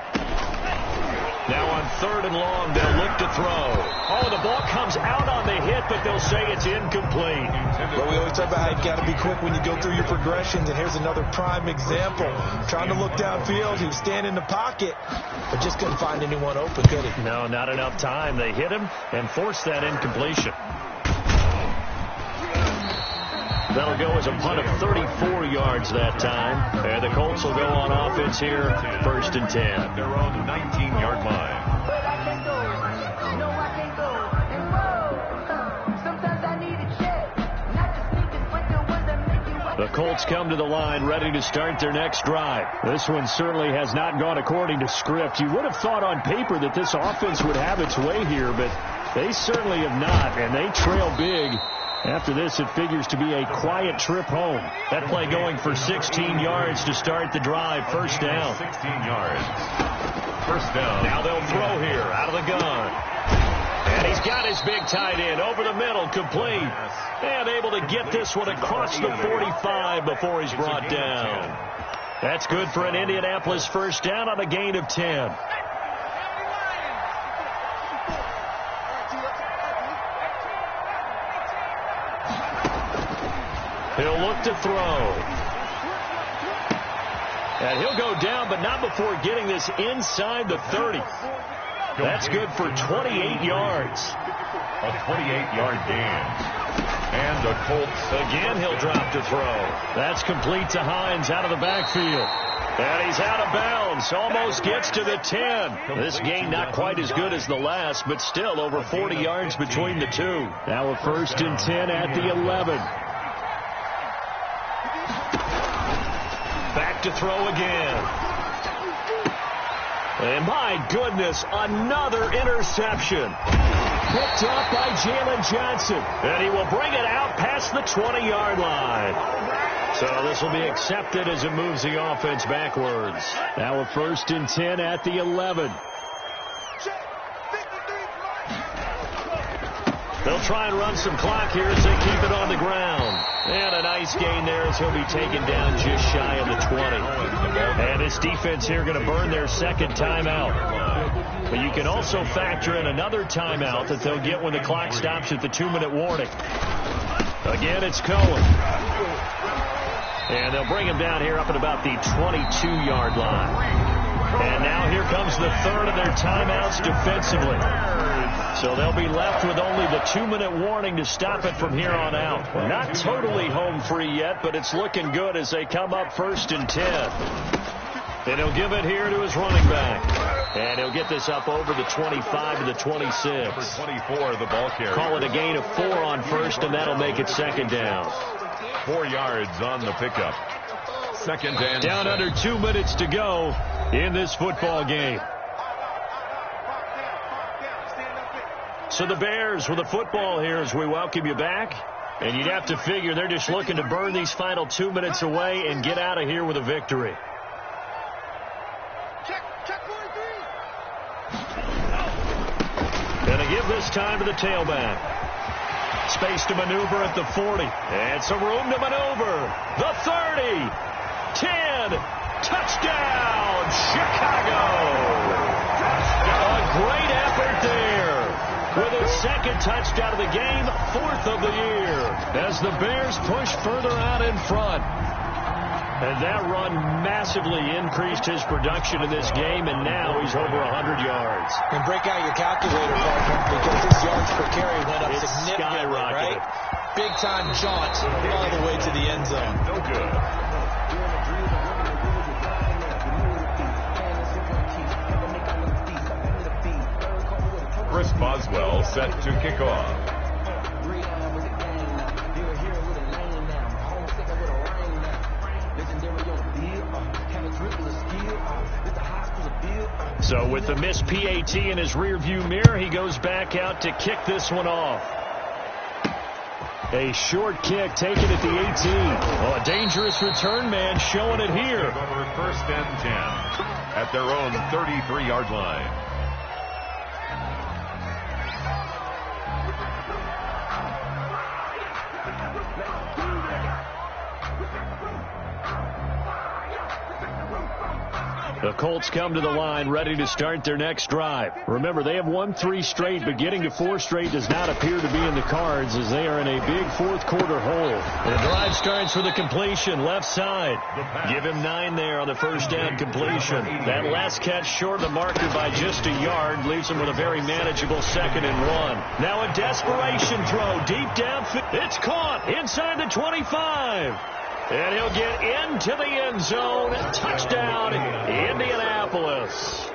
Now on third and long, they'll look to throw. Oh, the ball comes out on the hit, but they'll say it's incomplete. Well, we always talk about how you've got to be quick when you go through your progressions, and here's another prime example. Trying to look downfield, he was standing in the pocket, but just couldn't find anyone open, could he? No, not enough time. They hit him and forced that incompletion. That'll go as a punt of 34 yards that time. And the Colts will go on offense here, 1st and 10. At their own 19-yard line. The Colts come to the line ready to start their next drive. This one certainly has not gone according to script. You would have thought on paper that this offense would have its way here, but they certainly have not, and they trail big. After this, it figures to be a quiet trip home. That play going for 16 yards to start the drive. 1st down. 16 yards. 1st down. Now they'll throw here out of the gun. And he's got his big tight end over the middle, complete. And able to get this one across the 45 before he's brought down. That's good for an Indianapolis 1st down on a gain of 10. He'll look to throw. And he'll go down, but not before getting this inside the 30. That's good for 28 yards. A 28-yard gain. And the Colts. Again, he'll drop to throw. That's complete to Hines out of the backfield. And he's out of bounds. Almost gets to the 10. This gain not quite as good as the last, but still over 40 yards between the two. Now a 1st and 10 at the 11. Back to throw again. And my goodness, another interception. Picked up by Jalen Johnson. And he will bring it out past the 20-yard line. So this will be accepted as it moves the offense backwards. Now a 1st and 10 at the 11. They'll try and run some clock here as they keep it on the ground. And a nice gain there as he'll be taken down just shy of the 20. And this defense here going to burn their 2nd timeout. But you can also factor in another timeout that they'll get when the clock stops at the 2-minute warning. Again, it's Cohen. And they'll bring him down here up at about the 22-yard line. And now here comes the 3rd of their timeouts defensively. So they'll be left with only the 2-minute warning to stop it from here on out. Not totally home free yet, but it's looking good as they come up 1st and 10. And he'll give it here to his running back. And he'll get this up over the 25 to the 26. For 24, the ball carrier. Call it a gain of 4 on 1st, and that'll make it 2nd down. 4 yards on the pickup. 2nd and down under 2 minutes to go in this football game. So the Bears with the football here as we welcome you back. And you'd have to figure they're just looking to burn these final 2 minutes away and get out of here with a victory. Going to give this time to the tailback. Space to maneuver at the 40. And some room to maneuver. The 30. 10. Touchdown, Chicago. A great effort there. With his 2nd touchdown of the game, 4th of the year. As the Bears push further out in front. And that run massively increased his production in this game, and now he's over 100 yards. And break out your calculator, partner, because his yards per carry went up significantly, skyrocketed. right? Big-time jaunt all the way to the end zone. No good. Chris Boswell set to kick off. So with the missed PAT in his rearview mirror, he goes back out to kick this one off. A short kick taken at the 18. Oh, a dangerous return man showing it here. Over 1st and 10 at their own 33-yard line. The Colts come to the line ready to start their next drive. Remember, they have won 3 straight, but getting to 4 straight does not appear to be in the cards as they are in a big fourth quarter hole. The drive starts with a completion left side. Give him 9 there on the first down completion. That last catch short of the marker by just a yard leaves him with a very manageable 2nd and 1. Now a desperation throw deep downfield. It's caught inside the 25. And he'll get into the end zone. Touchdown, Indianapolis.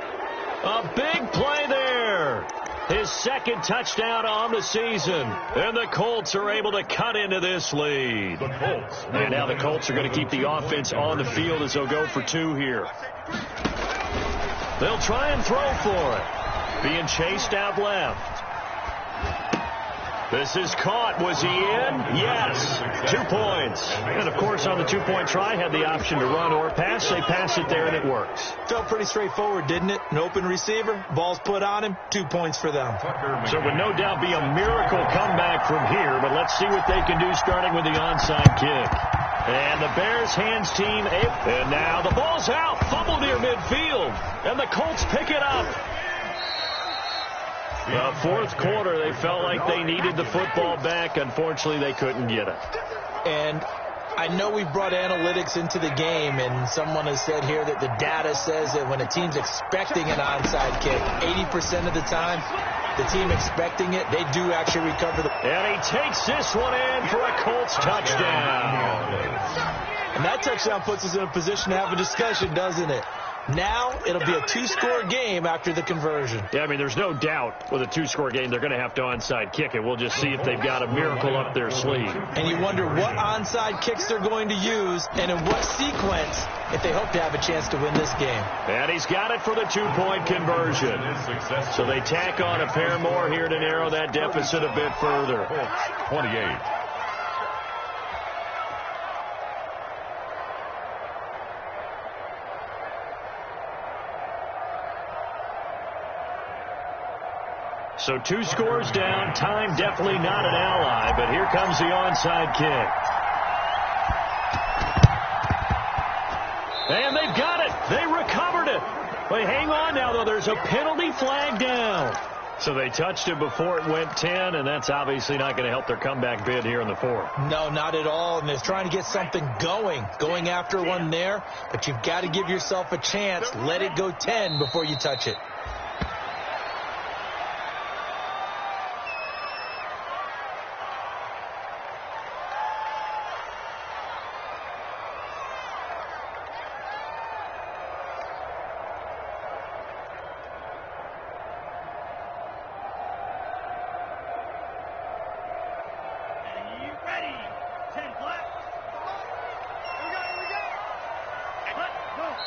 A big play there. His 2nd touchdown on the season. And the Colts are able to cut into this lead. And now the Colts are going to keep the offense on the field as they'll go for 2 here. They'll try and throw for it. Being chased out left. This is caught. Was he in? Yes. 2 points. And, of course, on the 2-point try, had the option to run or pass. They pass it there, and it works. Felt pretty straightforward, didn't it? An open receiver, ball's put on him, 2 points for them. So it would no doubt be a miracle comeback from here, but let's see what they can do starting with the onside kick. And the Bears hands team, and now the ball's out. Fumble near midfield, and the Colts pick it up. The fourth quarter, they felt like they needed the football back. Unfortunately, they couldn't get it. And I know we brought analytics into the game, and someone has said here that the data says that when a team's expecting an onside kick, 80% of the time, the team expecting it, they do actually recover the... And he takes this one in for a Colts touchdown. And that touchdown puts us in a position to have a discussion, doesn't it? Now it'll be a 2-score game after the conversion. Yeah, I mean, there's no doubt with a 2-score game they're going to have to onside kick it. We'll just see if they've got a miracle up their sleeve. And you wonder what onside kicks they're going to use and in what sequence if they hope to have a chance to win this game. And he's got it for the 2-point conversion. So they tack on a pair more here to narrow that deficit a bit further. 28. So 2 scores down. Time definitely not an ally, but here comes the onside kick. And they've got it. They recovered it. Wait, hang on now, though. There's a penalty flag down. So they touched it before it went 10, and that's obviously not going to help their comeback bid here in the fourth. No, not at all. And they're trying to get something going after one there. But you've got to give yourself a chance. Let it go 10 before you touch it.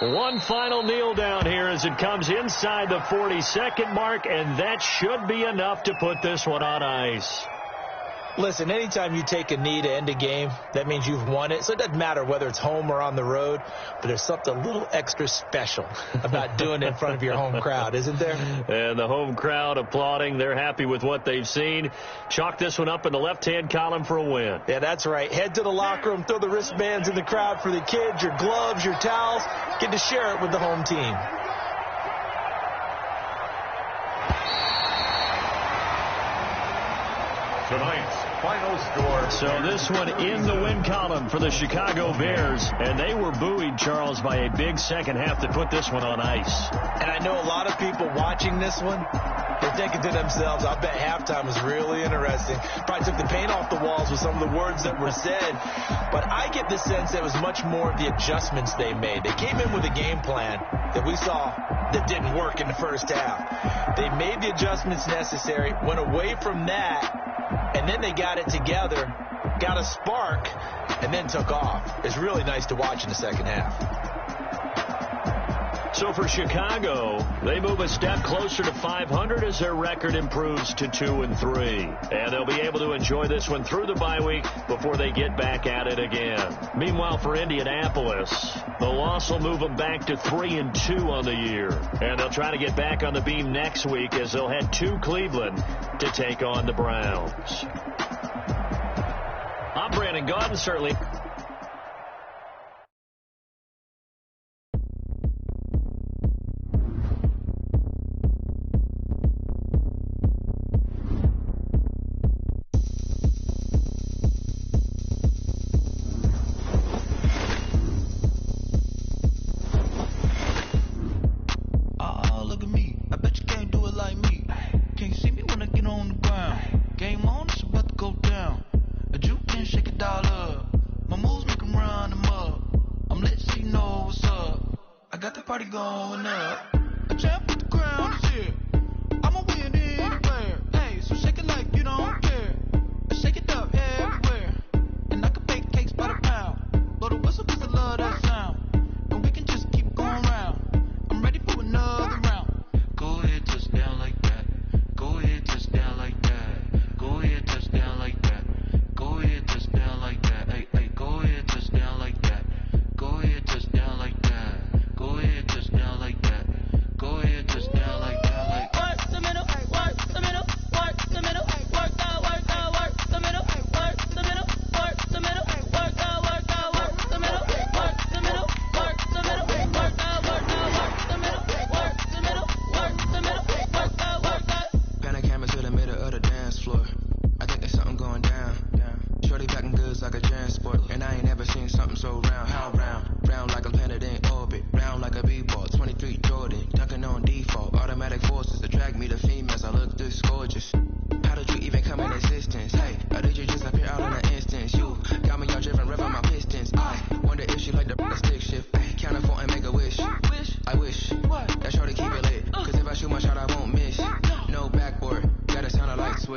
One final kneel down here as it comes inside the 40-second mark, and that should be enough to put this one on ice. Listen, anytime you take a knee to end a game, that means you've won it. So it doesn't matter whether it's home or on the road, but there's something a little extra special about doing it in front of your home crowd, isn't there? And the home crowd applauding. They're happy with what they've seen. Chalk this one up in the left-hand column for a win. Yeah, that's right. Head to the locker room, throw the wristbands in the crowd for the kids, your gloves, your towels. Get to share it with the home team. Tonight's final score. So this one in the win column for the Chicago Bears. And they were buoyed, Charles, by a big second half to put this one on ice. And I know a lot of people watching this one, they're thinking to themselves, I bet halftime was really interesting. Probably took the paint off the walls with some of the words that were said. But I get the sense that it was much more of the adjustments they made. They came in with a game plan that we saw that didn't work in the first half. They made the adjustments necessary, went away from that, and then they got it together, got a spark, and then took off. It's really nice to watch in the second half. So for Chicago, they move a step closer to 500 as their record improves to 2-3. And they'll be able to enjoy this one through the bye week before they get back at it again. Meanwhile, for Indianapolis, the loss will move them back to 3-2 on the year. And they'll try to get back on the beam next week as they'll head to Cleveland to take on the Browns. I'm Brandon Gaudin, certainly.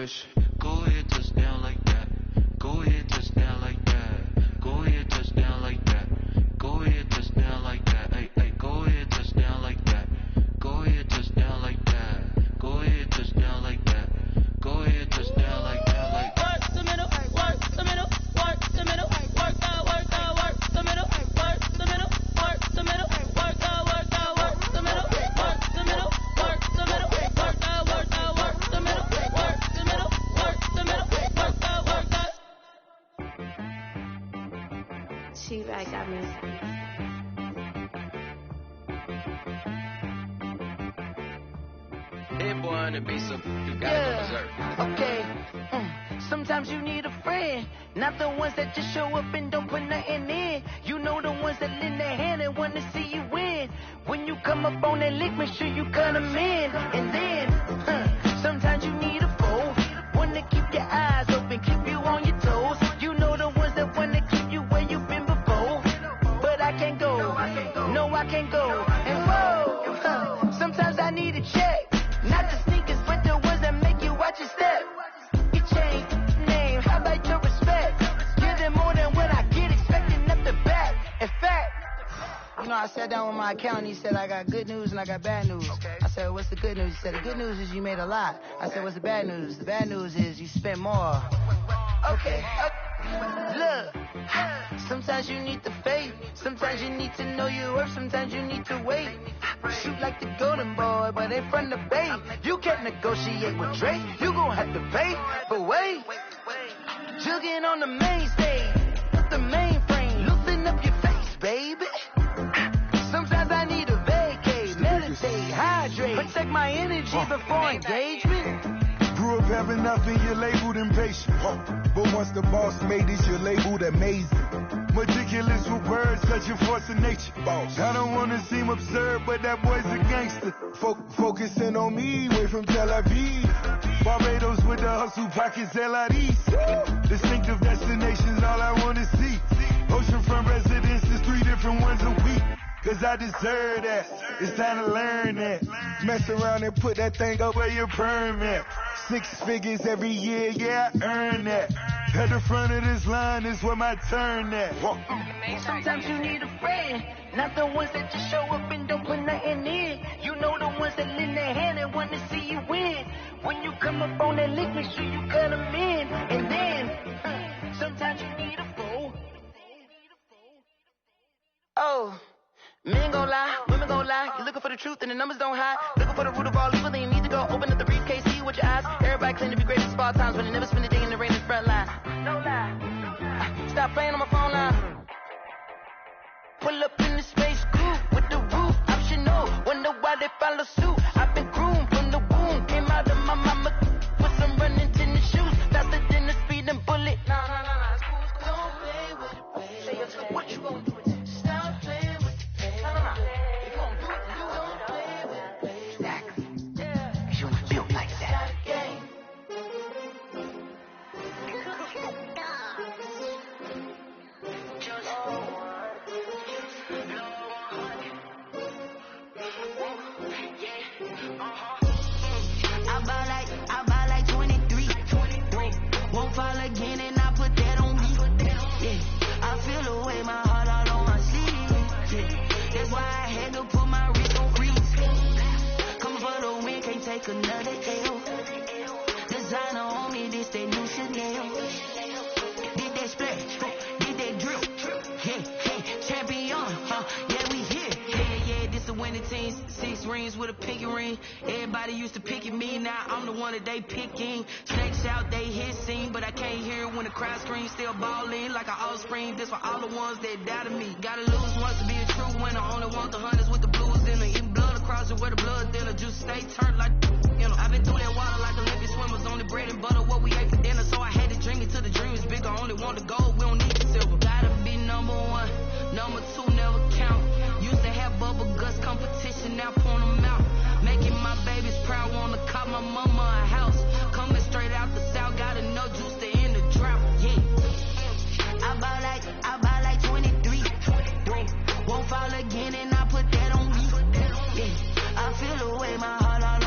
wish. Go ahead, touchdown like that. Go ahead, touchdown like that. Go ahead, touchdown like that. Go ahead, touchdown like that. Hey, hey, go ahead, touchdown like that. Go ahead, touchdown like that. Go ahead, touchdown like that. Go ahead, touchdown like that. Like work the middle, work the middle, work the middle, work the middle, work the middle, work the middle, work the middle, work the middle, work the middle, work the middle, work the middle, work the middle, work the middle, work the. She like got me. That boy on the beat, so you gotta go berserk. Okay. Sometimes you need a friend, not the ones that just show up and don't put nothing in. You know the ones that lend their hand and want to see you win. When you come up on that lick, make sure you cut them in. And then, sometimes you need a foe, one to keep your eyes open, keep you on your toes. You know the ones that want to keep you where you've been before. But I can't go, no I can't go. And whoa, sometimes I need a check. Not the sneakers, but the ones that make you watch your step. You change name, how about your respect? Give them more than what I get, expecting up the back. In fact, you know, I sat down with my accountant, he said, I got good news and I got bad news. Okay. I said, what's the good news? He said, the good news is you made a lot. I said, what's the bad news? The bad news is you spent more. Okay. Look, sometimes you need the faith, sometimes you need to know your worth, sometimes you need to wait. Shoot like the golden boy, but they from the bay. You can't negotiate with Drake, you gon' have to pay. But wait, jugging on the main stage, the mainframe, loosen up your face, baby. Sometimes I need a vacate, meditate, hydrate, protect my energy before engagement. Grew up having nothing, you're labeled impatient. But once the boss made it, you're labeled amazing. Meticulous with words, such a force of nature. I don't want to seem absurd, but that boy's a gangster. Focusing on me, way from Tel Aviv. Barbados with the hustle pockets, LIDs. Distinctive destinations, all I want to see. Oceanfront residences, 3 different ones a week. Cause I deserve that, it's time to learn that. Mess around and put that thing up where your permit. 6 figures every year, yeah, I earn that. At the front of this line is where my turn at. Sometimes you need a friend, not the ones that just show up and don't put nothing in. You know the ones that lend their hand and want to see you win. When you come up on that lick, make sure you cut them in. And then, sometimes you need a foe. Oh. Men gon' lie, women gon' lie. You're looking for the truth and the numbers don't hide. Looking for the root of all evil, then you need to go open up the briefcase, see with your eyes. Everybody claim to be great at small times, but they never spend a day in the rain in the front line. No lie. Stop playing on my phone line. Pull up in the space coupe with the roof optional. Wonder why they follow suit. I've been groomed from the womb. Came out of my mama with some running tennis shoes. Faster than the speeding bullet. No. Don't play with it, baby. Say what you gon' do? I buy like 23. Won't fall again and I put that on me. Yeah, I feel the way my heart all on my sleeve. Yeah, that's why I had to put my wrist on freeze. Coming for the win, can't take another L. Designer on me, this that new Chanel. Did that splash, did that drip. Yeah, champion, yeah, we here. Yeah, this a winning team. 6 rings with a pinky ring. Everybody used to pick at me, now I'm the one that they picking. Snakes out, they hit scene, but I can't hear it when the crowd screams. Still ballin' like an offspring. This for all the ones that doubted me. Gotta lose once to be a true winner. Only want the hunters with the blues in her. Eating blood across it where the blood thinner. Juice stay turned like, you know. I've been through that water like Olympic swimmers. Only bread and butter, what we ate for dinner. So I had to dream it till the dream is bigger. Only want the gold, we don't need the silver. Gotta be number 1, number 2 never count. Used to have bubble guts competition, now point them out. Making my babies proud, wanna call my mama a house. Coming straight out the south, gotta know juice to end the drought. Yeah, I buy like 23. Won't fall again and I put that on me. Yeah, I feel the way my heart all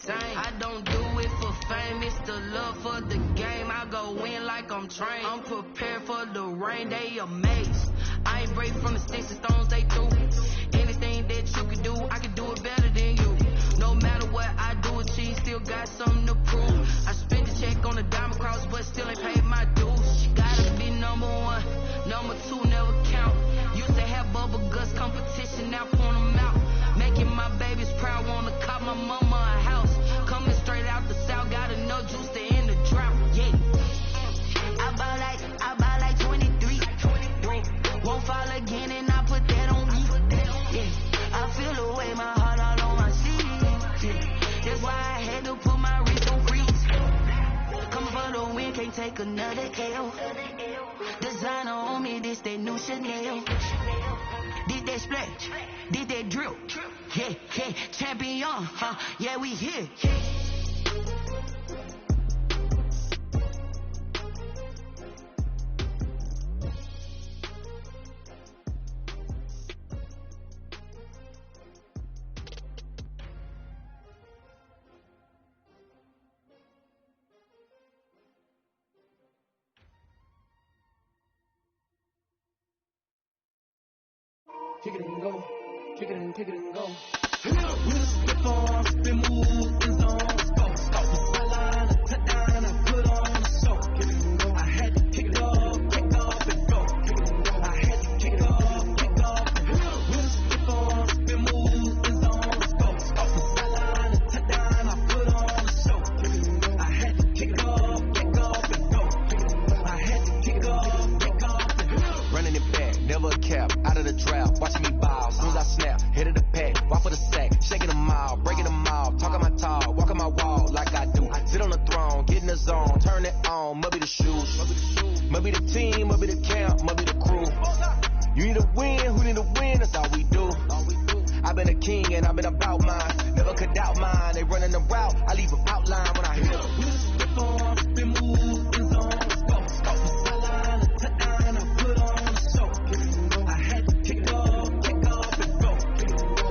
same. I don't do it for fame, it's the love for the game. I go in like I'm trained. I'm prepared for the rain, they amazed. I ain't break from the sticks and stones they threw. Anything that you can do, I can do it better than you. No matter what I do, achieve, still got something to prove. I spent the check on the diamond cross, but still ain't paid my dues. Gotta be number one, number two never count. Used to have bubble guts competition, now point them out. Making my babies proud, wanna cop my mama a house. Coming straight out the south, got enough juice to end the drought. Yeah. I buy like 23. Won't fall again, and I put that on me. Yeah. I feel the way, my heart all on my sleeve. Yeah. That's why I had to put my wrist on freeze. Coming for the win, can't take another L. Designer on me, this that new Chanel. Did that splash, did that drill. Yeah, yeah, champion, huh? Yeah, we here. Kick it and go, kick it and go. We'll slip on, spin, move, in zone, go. Sideline, touchdown, I put on a show. Kick it and go. I had to kick it off, kick off and go. Kick it and go. I had to kick it off, kick off and go. We'll slip on, spin, move, in zone, go. Sideline, touchdown, I put on a show. Kick it and go. I had to kick it off, kick off and go. Kick it and go. I had to kick it off, kick off and go. Running it back, never a cap, out of the drought. Watching me ball, soon as I snap, head of the pack, walk for the sack, shaking them all, breaking them all, talking my talk, walking my wall like I do. Sit on the throne, get in the zone, turn it on, must be the shoes, must be the team, must be the camp, must be the crew. You need to win, who need to win, that's all we do. I've been a king and I've been about mine, never could doubt mine. They running the route, I leave an outline when I hit them. We slip on, spin, move, in zone, go. Sideline, touchdown, I put on a show. I had to kick it off, kick off and go.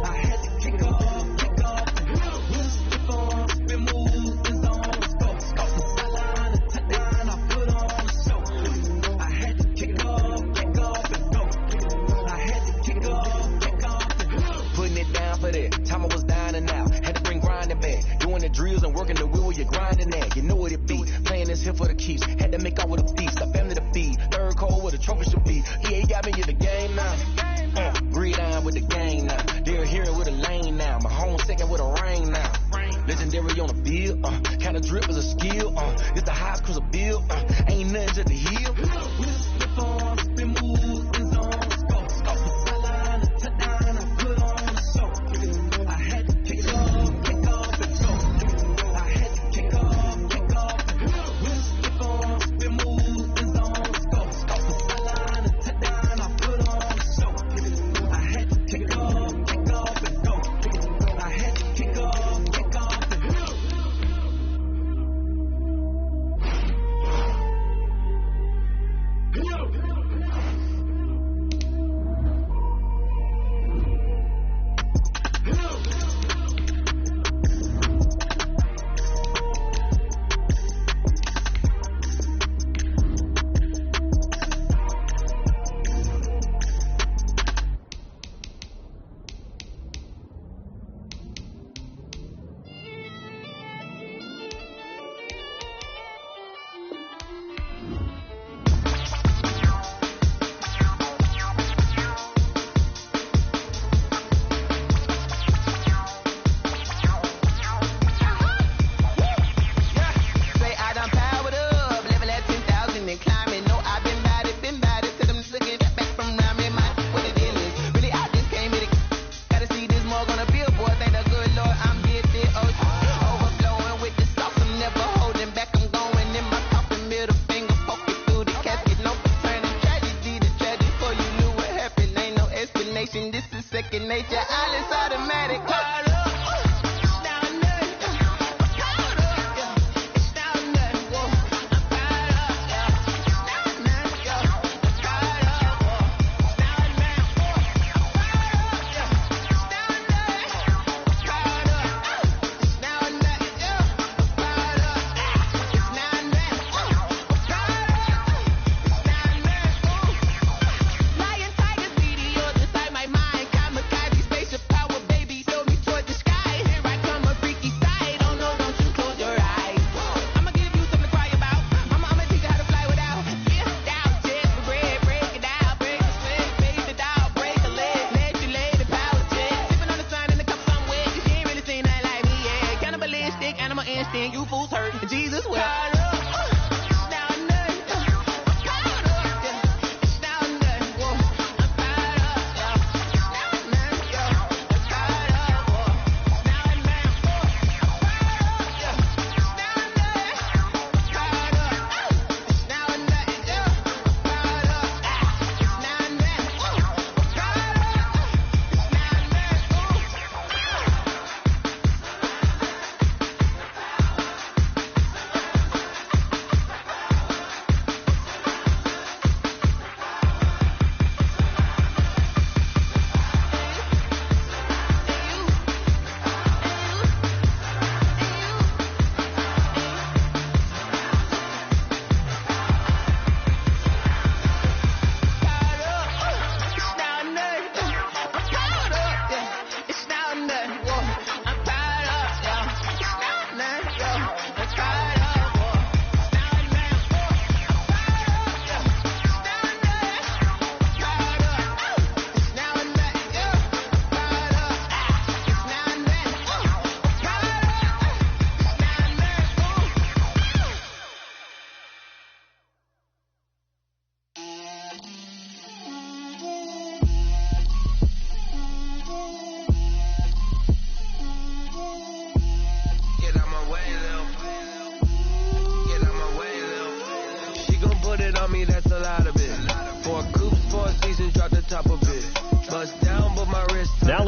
I had to kick it off, kick off and go. We slip on, spin, move, in zone, go. Sideline, touchdown, I put on a show. I had to kick it off, kick off and go. I had to kick it off, kick off and go. Putting it down for that, time I was down and out. Had to bring grinding back, doing the drills and working the wheel, you're grinding that. You know what it be, playing this here for the keeps. Had to make out with a feast, a family to feed. Third cold where the trophy should be. EA got me in the game now. Breed on with the game now. They're here with a lane now. My home second with a rain now. Legendary on the field, kind of drip is a skill. It's the highest cruiser bill, ain't nothing to the heel. We'll slip on, spin, move, in zone, go. Sideline, touchdown, I put on a show. I had to kick it off, kick off and go. I had to kick off, kick off and go. We'll slip on, spin, move, in zone, go. Sideline, touchdown, I put on a show. I had to kick it off, kick off and go. I had to kick off, kick off and go.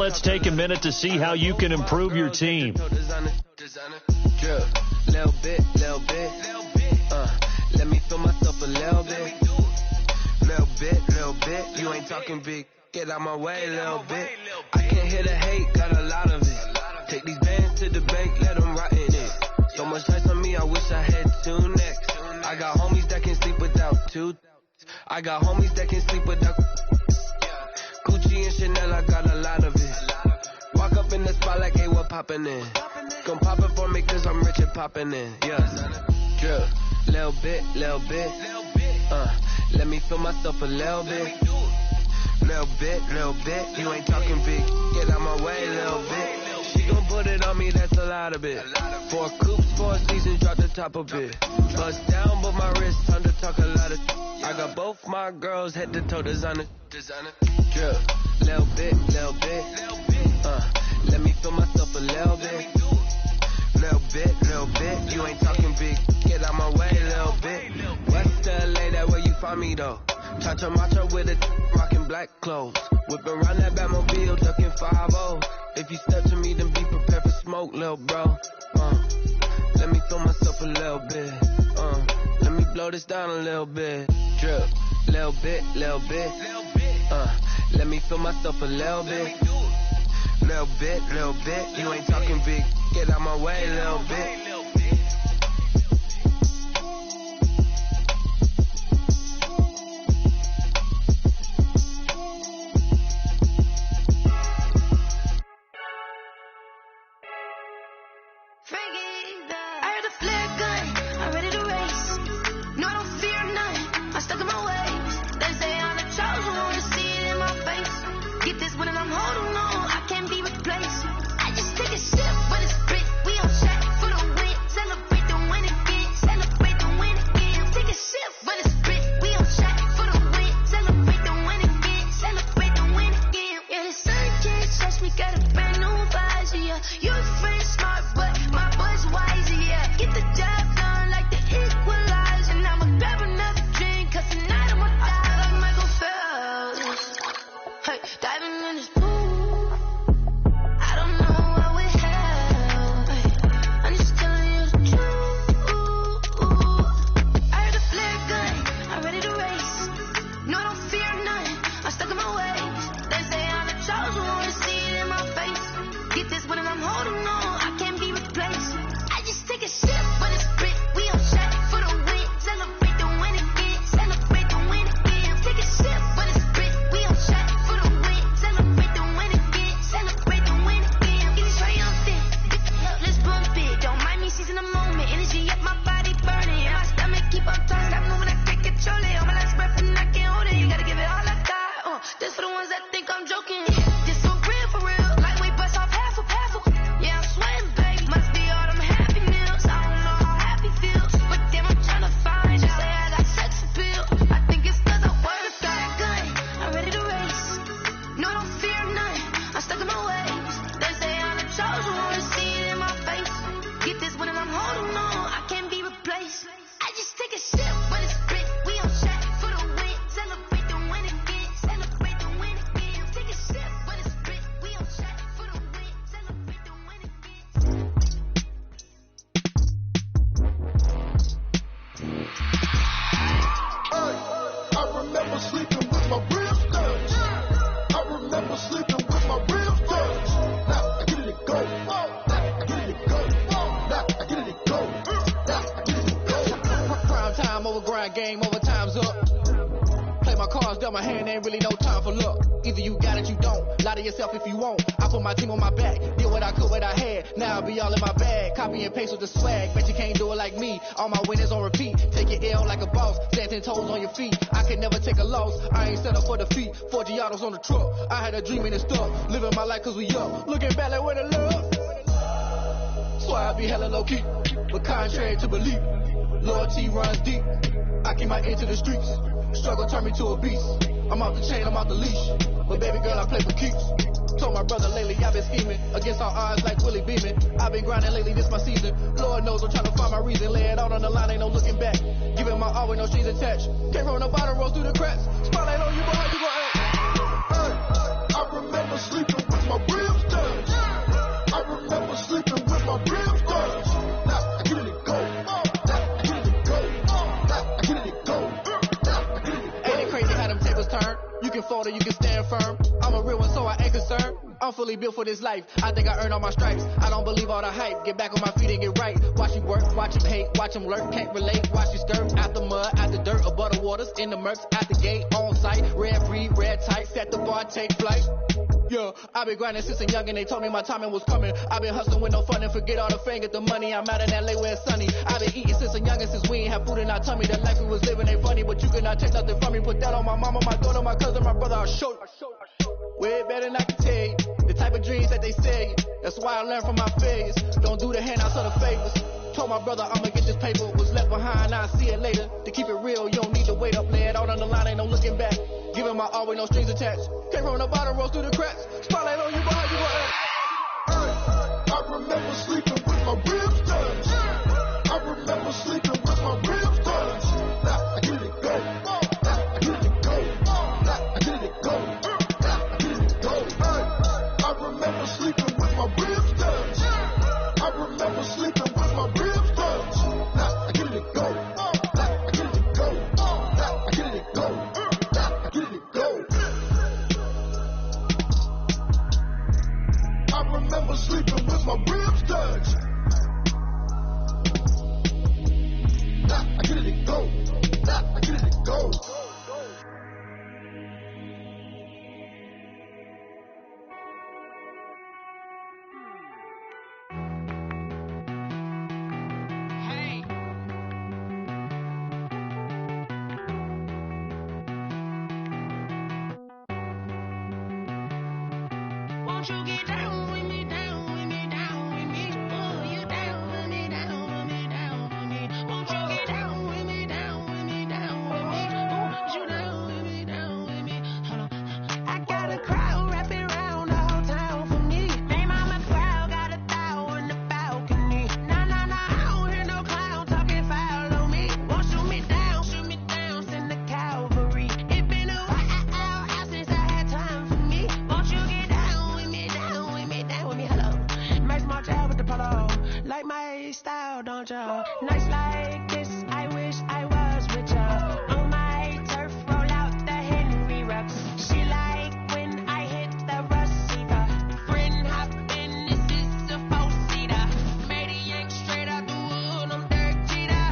let's take a minute to see how you can improve your team. Drill, little bit. Let me feel myself a little bit. Little bit. You ain't talking big. Get out my way a little bit. I can't hear the hate, got a lot of it. Take these bands to the bank, let them rot in it. So much ice on me, I wish I had 2 necks. I got homies that can sleep without 2. I got homies that can sleep without Gucci and Chanel, I got a lot of it. Walk up in the spot like, hey, what poppin' in? Come pop it for me, cause I'm rich and poppin' in. Yeah, drill, little bit. Let me feel myself a little bit. Little bit. You ain't talking big. Get out my way a little bit. She gon' put it on me, that's a lot of it. 4 coops, 4 seasons, drop the top a bit. Bust down, but my wrist, time to talk a lot of. I got both my girls head to toe designer. Drill, little bit. Let me feel myself a little bit. Little bit. You ain't talking big. Get out my way a little bit. West LA, that where you find me though. Chacha macha with a rockin' black clothes. Whippin' around that Batmobile, duckin' 5-0. If you step to me, then be prepared for smoke, lil' bro. Let me feel myself a little bit. Let me blow this down a little bit. Drip, little bit. Let me feel myself a little bit. Little bit. You ain't talking big. Get out my way a little bit. Game over, time's up. Play my cards, dealt my hand, ain't really no time for luck. Either you got it, you don't. Lie to yourself if you won't. I put my team on my back, did what I could, what I had. Now I'll be all in my bag, copy and paste with the swag. Bet you can't do it like me. All my winners on repeat. Take your L like a boss, stand 10 toes on your feet. I can never take a loss, I ain't set up for defeat. 4 Giottos on the truck, I had a dream and it's stuck. Living my life cause we up, looking back like where the love. So I be hella low key, but contrary to belief, loyalty runs deep. I keep my ear to the streets. Struggle turned me to a beast. I'm off the chain, I'm off the leash. But baby girl, I play for keeps. Told my brother lately I've been scheming against all odds like Willie Beeman. I've been grinding lately, this my season. Lord knows I'm trying to find my reason. Lay it out on the line, ain't no looking back. Giving my all with no strings attached. Can't roll no bottom, roll through the cracks. Spotlight on you, boy, how you gon' act? I remember sleeping with my real turn. You can fold or you can stand firm. I'm a real one, so I ain't concerned. I'm fully built for this life. I think I earned all my stripes. I don't believe all the hype. Get back on my feet and get right. Watch you work, watch him hate, watch him lurk. Can't relate, watch you skirt. Out the mud, out the dirt, above the waters, in the murks, at the gate, on site. Red free, red tight, set the bar, take flight. Yeah, I been grinding since a youngin', they told me my timing was coming. I been hustling with no fun and forget all the fame, get the money. I'm out in LA where it's sunny. I been eating since a youngin', since we ain't have food in our tummy. The life we was living ain't funny, but you cannot take nothing from me. Put that on my mama, my daughter, my cousin, my brother, I'll show you. Way better than I can tell you. The type of dreams that they sell you. That's why I learned from my failures. Don't do the handouts or the favors. Told my brother I'ma get this paper. Was left behind, I'll see it later. To keep it real, you don't need to wait up. Lay it out on the line, ain't no looking back. Giving my all with no strings attached. Came from the bottom, rose through the cracks. Spotlight on you, behind you, I remember sleeping with my ribs touched. I remember sleeping with my ribs touched. Now I get it go. Now I get it go. Now I get it go. Now I get it go. I remember sleeping with my ribs touched. I remember sleeping with my ribs touched. Now I get it go. Now I get it go. Now I get it go. Now I get it go. I remember sleeping with my ribs touched. Now I get it go. Now I get it go. Won't you get down with me, down with me, down with me? Oh, you down with me, down with me, down with me. Won't you get down with me, down with me, down with me? Oh, you down with me, down with me? Hold on. I got a crowd wrapping around the whole town for me. They mama crowd got 1,000 in the balcony. Nah, nah, nah, I don't hear no clown talking foul on me. Won't shoot me down, send the cavalry. It been a while since I had time for me. Won't you get down with me, down with me, down with me? Hello. Max Martel with the polo. Like my style, don't y'all? Nights like this, I wish I was with y'all. On my turf, roll out the Henry Rux. She like when I hit the receiver. Friend hop in, this is a 4-seater. Made a yank straight out the wood, I'm Derek Jeter.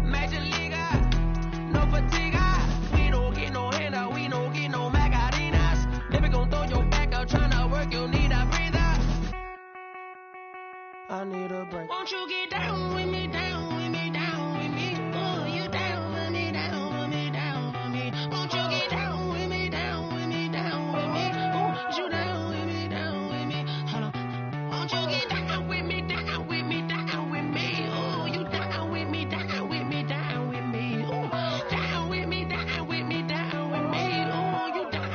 Major leaguer, no fatigue. We don't get no handout, we don't get no Macarinas. Never gon' throw your back out, tryna work, you need a breather. I need a break. Won't you get down with me, down with me, down with me? Oh, you down with me, down with me, down with me. Won't you get down with me, down with me, down with me? Oh, you down with me, down with me? Hold on. Won't you get down with me, down with me, down with me? Oh, you down with me, down with me, down with me? Oh, down with me, down with me, down with me? Oh, you down.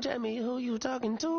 Tell me who you talking to.